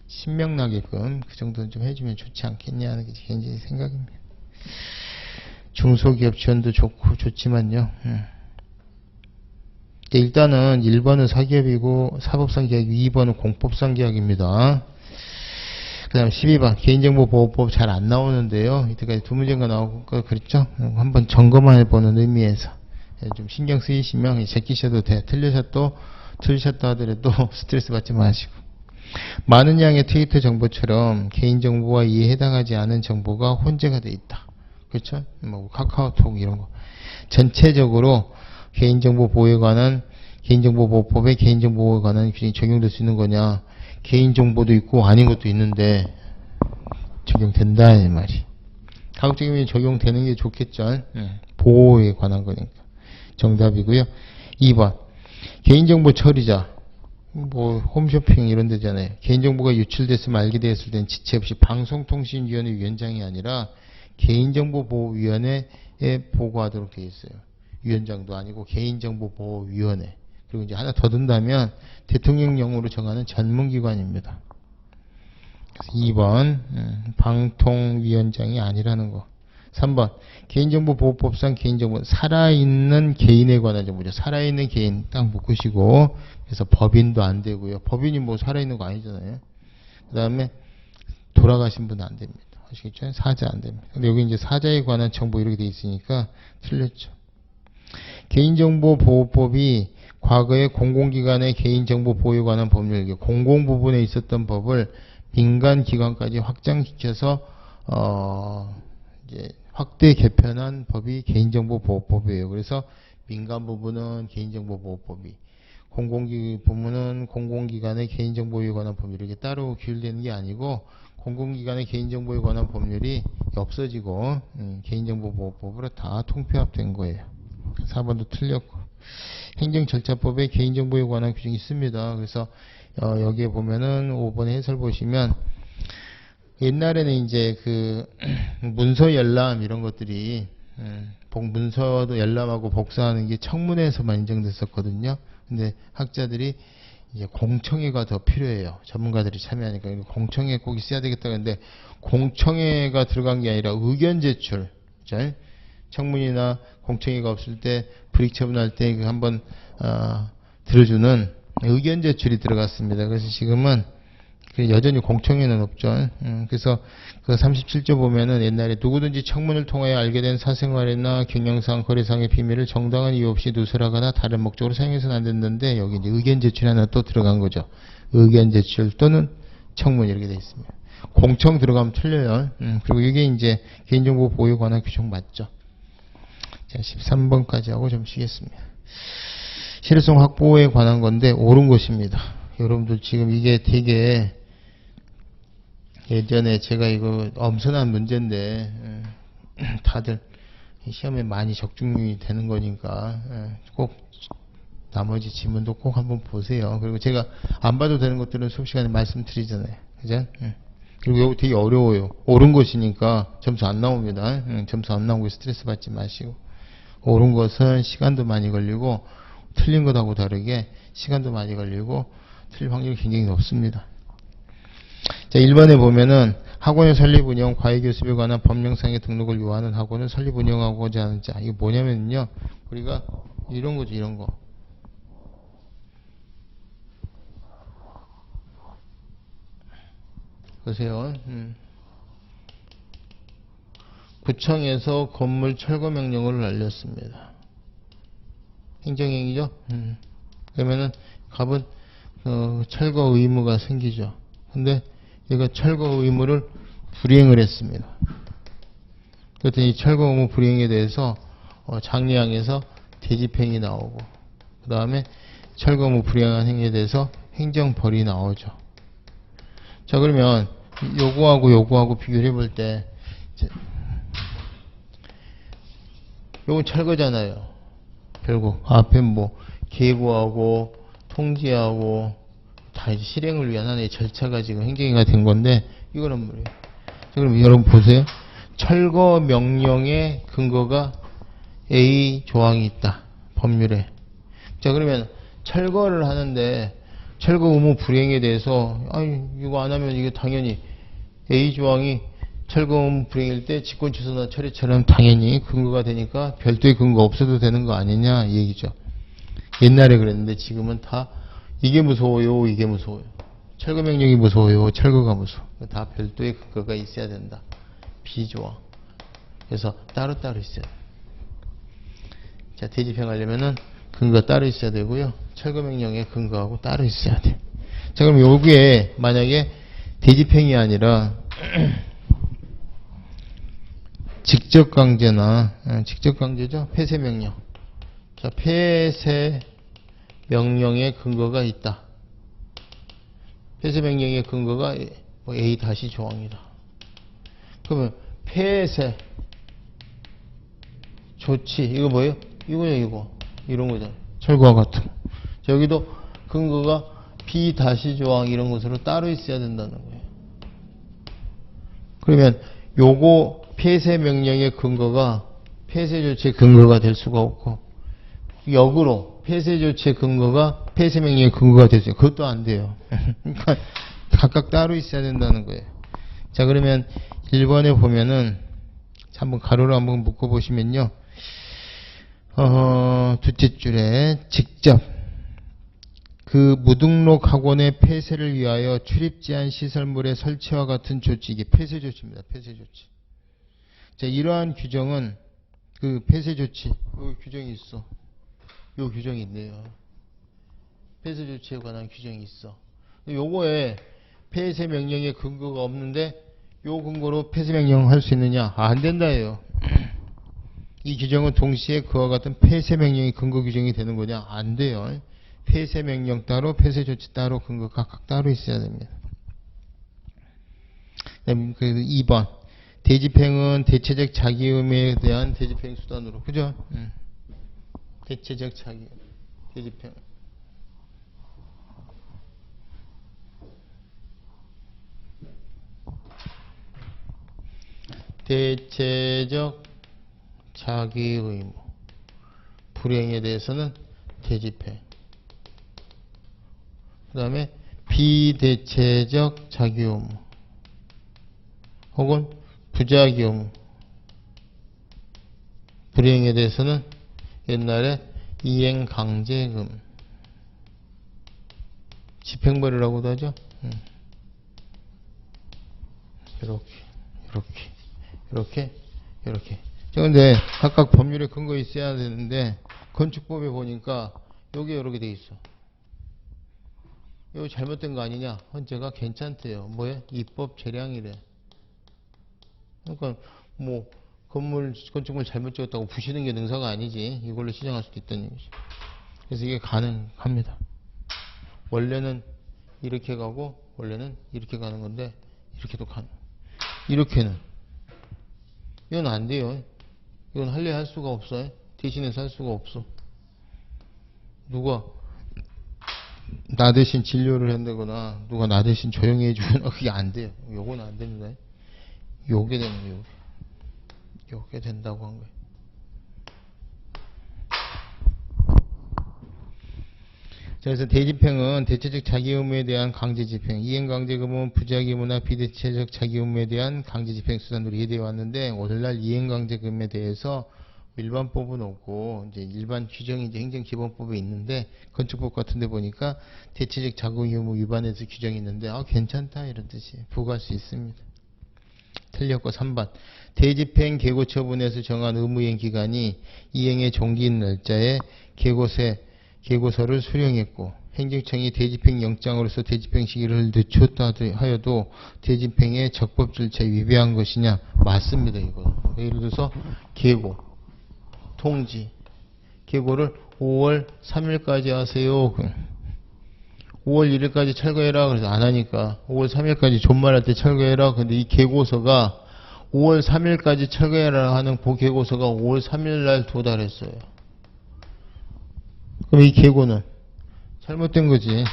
신명나게끔 그 정도는 좀 해주면 좋지 않겠냐 하는 게 개인적인 생각입니다. 중소기업 지원도 좋지만요. 일단은 1번은 사기업이고 사법상계약, 2번은 공법상계약입니다. 그 다음 12번 개인정보보호법 잘 안 나오는데요. 이때까지 두 문제가 나오고 그랬죠. 한번 점검만 해보는 의미에서 좀 신경 쓰이시면 제끼셔도 돼. 틀리셨다 하더라도 스트레스 받지 마시고. 많은 양의 트위터 정보처럼 개인정보와 이에 해당하지 않은 정보가 혼재가 돼 있다. 그렇죠? 뭐 카카오톡 이런 거. 전체적으로 개인정보 보호에 관한 개인정보보호법에 개인정보에 관한 규정이 적용될 수 있는 거냐? 개인정보도 있고 아닌 것도 있는데 적용된다 이 말이. 가급적이면 적용되는 게 좋겠죠. 보호에 관한 거니까. 정답이고요. 2번 개인정보 처리자. 뭐 홈쇼핑 이런 데잖아요. 개인정보가 유출됐으면 알게 되었을 때는 지체 없이 방송통신위원회 위원장이 아니라 개인정보보호위원회에 보고하도록 되어 있어요. 위원장도 아니고 개인정보보호위원회. 그리고 이제 하나 더 든다면 대통령령으로 정하는 전문기관입니다. 그래서 2번 방통위원장이 아니라는 거. 3번 개인정보보호법상 개인정보 살아있는 개인에 관한 정보죠. 살아있는 개인 딱 묶으시고 그래서 법인도 안 되고요. 법인이 뭐 살아있는 거 아니잖아요. 그 다음에 돌아가신 분은 안 됩니다. 아시겠죠? 사자 안 됩니다. 근데 여기 이제 사자에 관한 정보 이렇게 돼 있으니까 틀렸죠. 개인정보보호법이 과거에 공공기관의 개인정보 보호에 관한 법률, 공공부분에 있었던 법을 민간기관까지 확장시켜서 이제 확대 개편한 법이 개인정보보호법이에요. 그래서 민간 부분은 개인정보보호법이, 부분은 공공기관의 개인정보에 관한 법률이 이렇게 따로 규율되는 게 아니고 공공기관의 개인정보에 관한 법률이 없어지고 개인정보보호법으로 다 통폐합된 거예요. 4번도 틀렸고. 행정절차법에 개인정보에 관한 규정이 있습니다. 그래서 여기에 보면은 5번의 해설 보시면 옛날에는 이제 그 문서 열람 이런 것들이 문서도 열람하고 복사하는 게 청문회에서만 인정됐었거든요. 근데 학자들이 이제 공청회가 더 필요해요. 전문가들이 참여하니까 공청회 꼭 있어야 되겠다. 근데 공청회가 들어간 게 아니라 의견 제출. 그렇죠? 청문이나 공청회가 없을 때 불이익 처분할 때 한번 들어주는 의견 제출이 들어갔습니다. 그래서 지금은 여전히 공청회는 없죠. 그래서 그 37조 보면은 옛날에 누구든지 청문을 통하여 알게 된 사생활이나 경영상, 거래상의 비밀을 정당한 이유 없이 누설하거나 다른 목적으로 사용해서는 안 된다는데 여기 이제 의견 제출이 하나 또 들어간 거죠. 의견 제출 또는 청문 이렇게 돼 있습니다. 공청 들어가면 틀려요. 그리고 이게 이제 개인정보 보호에 관한 규정 맞죠. 자, 13번까지 하고 좀 쉬겠습니다. 실효성 확보에 관한 건데 옳은 것입니다. 여러분들 지금 이게 되게 예전에 제가 이거 엄선한 문제인데 다들 시험에 많이 적중이 되는 거니까 꼭 나머지 지문도 꼭 한번 보세요. 그리고 제가 안 봐도 되는 것들은 수업 시간에 말씀드리잖아요. 그죠? 그리고 이거 되게 어려워요. 옳은 것이니까 점수 안 나옵니다. 점수 안 나오고 스트레스 받지 마시고. 옳은 것은 시간도 많이 걸리고 틀린 것하고 다르게 시간도 많이 걸리고 틀릴 확률이 굉장히 높습니다. 자, 1번에 보면은 학원의 설립 운영, 과외교습에 관한 법령상의 등록을 요하는 학원을 설립 운영하고자 하는 자. 이게 뭐냐면요. 우리가 이런 거죠, 이런 거. 보세요. 구청에서 건물 철거 명령을 날렸습니다. 행정행위죠. 그러면은 갑은 철거 의무가 생기죠. 근데 얘가 철거 의무를 불이행을 했습니다. 그랬더니 철거 의무 불이행에 대해서 장례항에서 대집행이 나오고 그 다음에 철거 의무 불이행한 행위에 대해서 행정벌이 나오죠. 자, 그러면 요거하고 비교를 해볼 때 요건 철거잖아요. 결국 앞에 뭐 계고하고 통지하고 다 이제 실행을 위한 하나의 절차가 지금 행정위가 된 건데 이거는 뭐예요? 자, 그럼 여러분 보세요. 철거 명령의 근거가 A 조항이 있다. 법률에. 자, 그러면 철거를 하는데 철거 의무 불이행에 대해서 아니 이거 안 하면 이게 당연히 A 조항이 철거음 불행일 때 직권 취소나 처리처럼 당연히 근거가 되니까 별도의 근거 없어도 되는 거 아니냐 이 얘기죠. 옛날에 그랬는데 지금은 다 이게 무서워요, 이게 무서워요. 철거 명령이 무서워요, 철거가 무서워. 다 별도의 근거가 있어야 된다. 비조항. 그래서 따로따로 있어야 돼. 자, 대집행하려면은 근거 따로 있어야 되고요. 철거 명령의 근거하고 따로 있어야 돼. 자, 그럼 여기에 만약에 대집행이 아니라 직접 강제나 직접 강제죠. 폐쇄 명령. 자, 폐쇄 명령의 근거가 있다. 폐쇄 명령의 근거가 A 다시 조항이다. 그러면 폐쇄 조치 이거 뭐예요? 이거요, 이거. 이런 거잖아요. 철거와 같은. 자, 여기도 근거가 B 다시 조항 이런 것으로 따로 있어야 된다는 거예요. 그러면 요거 폐쇄 명령의 근거가 폐쇄 조치의 근거가 될 수가 없고, 역으로 폐쇄 조치의 근거가 폐쇄 명령의 근거가 될 수 있어요. 그것도 안 돼요. 그러니까 각각 따로 있어야 된다는 거예요. 자, 그러면 1번에 보면은 한번 가로로 한번 묶어 보시면요. 둘째 줄에 직접 그 무등록 학원의 폐쇄를 위하여 출입 제한 시설물의 설치와 같은 조치, 이게 폐쇄 조치입니다. 폐쇄 조치. 자, 이러한 규정은 그 폐쇄 조치, 요 규정이 있어. 요 규정이 있네요. 폐쇄 조치에 관한 규정이 있어. 요거에 폐쇄 명령의 근거가 없는데 요 근거로 폐쇄 명령 할 수 있느냐? 안 된다예요. 이 규정은 동시에 그와 같은 폐쇄 명령의 근거 규정이 되는 거냐? 안 돼요. 폐쇄 명령 따로, 폐쇄 조치 따로, 근거 각각 따로 있어야 됩니다. 그래서 2번. 대집행은 대체적 자기 의무에 대한 대집행 수단으로. 그죠? 대체적 자기, 대집행. 대체적 자기 의무. 불이행에 대해서는 대집행. 그 다음에 비대체적 자기 의무. 혹은 부자기 의무. 불이행에 대해서는 옛날에 이행강제금. 집행벌이라고도 하죠. 이렇게. 그런데 각각 법률에 근거 있어야 되는데 건축법에 보니까 여기 이렇게 돼 있어. 이거 잘못된 거 아니냐? 헌재가 괜찮대요. 뭐야? 입법 재량이래. 그러니까 뭐 건축물 잘못 지었다고 부시는 게 능사가 아니지. 이걸로 시정할 수도 있다는 얘기죠. 그래서 이게 가능합니다. 원래는 이렇게 가고 원래는 이렇게 가는 건데 이렇게도 가능. 이렇게는 이건 안 돼요. 이건 할래 할 수가 없어요. 대신해서 할 수가 없어. 누가 나 대신 진료를 한다거나 누가 나 대신 조용히 해주거나 그게 안 돼요. 요거는 안 됩니다. 요게 되는 거예요. 요게 된다고 한 거예요. 그래서 대집행은 대체적 자기 의무에 대한 강제집행, 이행강제금은 부자기 의무나 비대체적 자기 의무에 대한 강제집행 수단으로 이해되어 왔는데, 오늘날 이행강제금에 대해서 일반법은 없고 이제 일반 규정이 이제 행정기본법에 있는데, 건축법 같은 데 보니까 대체적 자기 의무 위반에서 규정이 있는데 괜찮다 이런 뜻이 부과할 수 있습니다. 틀렸고 3번. 대집행 계고처분에서 정한 의무이행 기간이 이행의 종기인 날짜에 계고서를 수령했고, 행정청이 대집행 영장으로서 대집행 시기를 늦췄다 하여도 대집행의 적법 절차에 위배한 것이냐? 맞습니다. 이거. 예를 들어서 계고, 통지, 계고를 5월 3일까지 하세요. 5월 1일까지 철거해라. 그래서 안 하니까 5월 3일까지 존말할 때 철거해라. 근데 이 계고서가 5월 3일까지 철거해라 하는 그 계고서가 5월 3일 날 도달했어요. 그럼 이 계고는 잘못된 거지.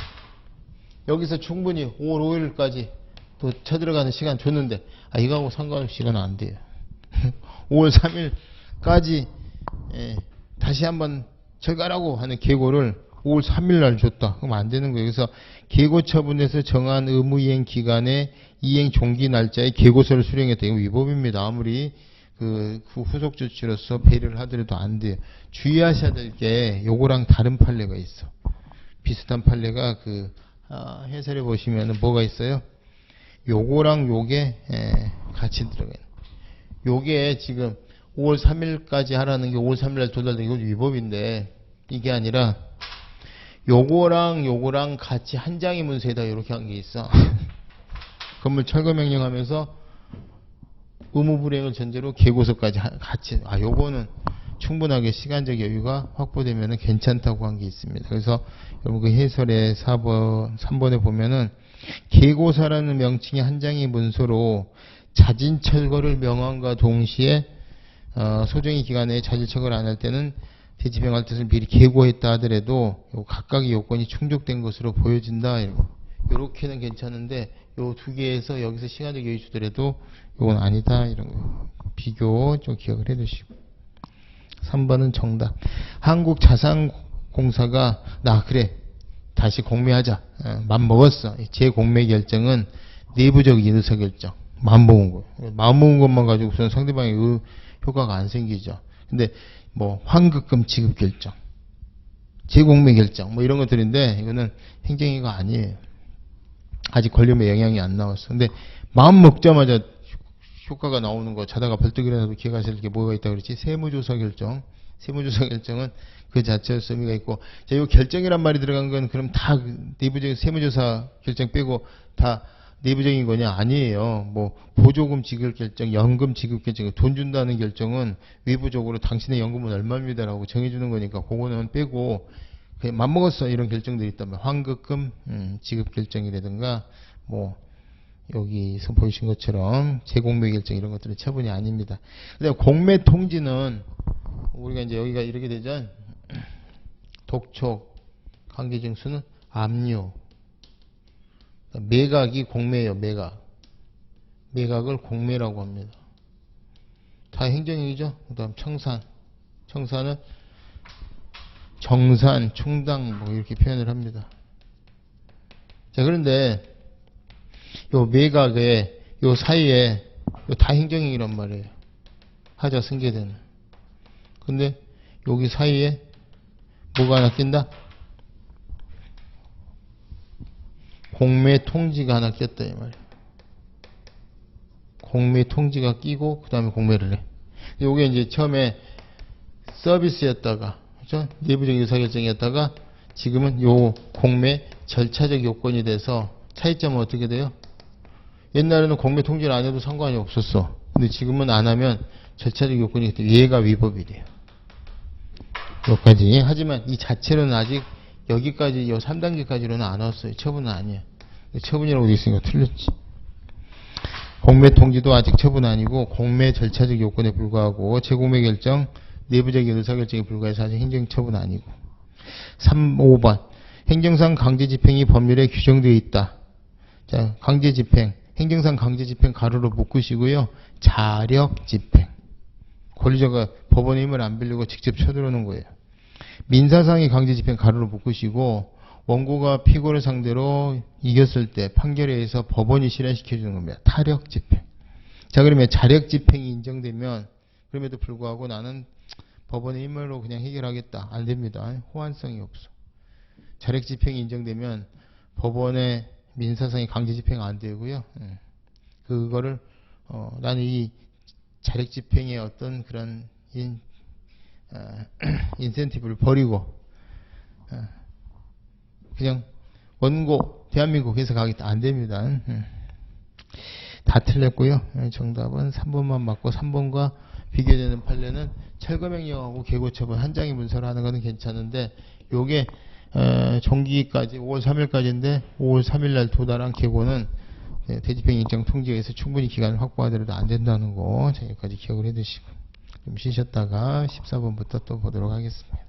여기서 충분히 5월 5일까지 또 쳐들어가는 시간 줬는데 이거하고 상관없이 시간 안 돼요. 5월 3일까지 다시 한번 철거하라고 하는 계고를 5월 3일 날 줬다. 그럼 안 되는 거예요. 그래서 계고 처분에서 정한 의무 이행 기간에 이행 종기 날짜에 계고서를 수령했다. 이거 위법입니다. 아무리 그 후속 조치로서 배려를 하더라도 안 돼요. 주의하셔야 될 게 요거랑 다른 판례가 있어. 비슷한 판례가 해설해 보시면은 뭐가 있어요? 요거랑 요게 같이 들어가요. 요게 지금 5월 3일까지 하라는 게 5월 3일날 도달된 이거 위법인데 이게 아니라 요거랑 같이 한 장의 문서에다 이렇게 한 게 있어. 건물 철거 명령하면서 의무 불이행을 전제로 계고서까지 같이 요거는 충분하게 시간적 여유가 확보되면 괜찮다고 한 게 있습니다. 그래서 여러분 그 해설의 3번에 보면은 계고서라는 명칭이 한 장의 문서로 자진 철거를 명함과 동시에 소정의 기간에 자진 철거를 안 할 때는 대집행할 뜻을 미리 계고했다 하더라도 각각의 요건이 충족된 것으로 보여진다. 이렇게는 괜찮은데 요 두 개에서 여기서 시간적 여유 주더라도 요건 아니다. 이런 거 비교 좀 기억을 해두시고. 3번은 정답. 한국자산공사가 그래 다시 공매하자. 맘먹었어. 재공매 결정은 내부적 의사결정. 마음먹은 거예요. 마음먹은 것만 가지고 우선 상대방의 효과가 안 생기죠. 근데 뭐 환급금 지급 결정, 재공매 결정 뭐 이런 것들인데 이거는 행정위가 아니에요. 아직 권리금에 영향이 안 나왔어. 근데 마음 먹자마자 효과가 나오는 거 자다가 벌떡 일어나도 기억하실 게 뭐가 있다 그랬지? 세무조사 결정. 세무조사 결정은 그 자체로서 의미가 있고, 자, 이 결정이란 말이 들어간 건 그럼 다 내부적인 세무조사 결정 빼고 다 내부적인 거냐? 아니에요. 뭐 보조금 지급 결정, 연금 지급 결정, 돈 준다는 결정은 외부적으로 당신의 연금은 얼마입니다라고 정해주는 거니까 그거는 빼고 그냥 맘먹었어 이런 결정들이 있다면 환급금 지급 결정이라든가 뭐 여기서 보이신 것처럼 재공매 결정 이런 것들은 처분이 아닙니다. 근데 공매 통지는 우리가 이제 여기가 이렇게 되죠. 독촉, 관계증수는 압류. 매각이 공매예요. 매각. 매각을 공매라고 합니다. 다 행정이죠. 그 다음 청산. 청산은 정산, 충당 뭐 이렇게 표현을 합니다. 자, 그런데 요 매각에 요 사이에 요 다 행정이란 말이에요. 하자 승계되는. 근데 여기 사이에 뭐가 하나 낀다? 공매 통지가 하나 꼈다 이 말이에요. 공매 통지가 끼고 그 다음에 공매를 해. 요게 이제 처음에 서비스였다가 그죠? 내부적인 의사결정이었다가 지금은 요 공매 절차적 요건이 돼서 차이점은 어떻게 돼요? 옛날에는 공매 통지를 안 해도 상관이 없었어. 근데 지금은 안 하면 절차적 요건이 돼요. 얘가 위법이 돼요. 여기까지. 하지만 이 자체로는 아직 여기까지 요 3단계까지로는 안 왔어요. 처분은 아니에요. 처분이라고 되어 있으니까 틀렸지. 공매 통지도 아직 처분 아니고 공매 절차적 요건에 불과하고 재공매 결정 내부적인 의사결정에 불과해서 아직 행정처분 아니고. 5번 행정상 강제집행이 법률에 규정되어 있다. 자, 강제집행 행정상 강제집행 가로로 묶으시고요. 자력집행 권리자가 법원의 힘을 안 빌리고 직접 쳐들어오는 거예요. 민사상의 강제집행 가로로 묶으시고 원고가 피고를 상대로 이겼을 때 판결에 의해서 법원이 실현시켜주는 겁니다. 타력집행. 자, 그러면 자력집행이 인정되면 그럼에도 불구하고 나는 법원의 힘으로 그냥 해결하겠다. 안 됩니다. 호환성이 없어. 자력집행이 인정되면 법원의 민사상의 강제집행 안 되고요. 그거를 나는 이 자력집행의 어떤 그런 인센티브를 버리고 그냥 원고 대한민국에서 가겠다. 안 됩니다. 다 틀렸고요. 정답은 3번만 맞고 3번과 비교되는 판례는 철거명령하고 계고처분 한 장의 문서로 하는 것은 괜찮은데 요게 종기까지 5월 3일까지인데 5월 3일날 도달한 계고는 대집행 인정 통지에 의해서 충분히 기간을 확보하더라도 안 된다는 거 여기까지 기억을 해두시고 좀 쉬셨다가 14번부터 또 보도록 하겠습니다.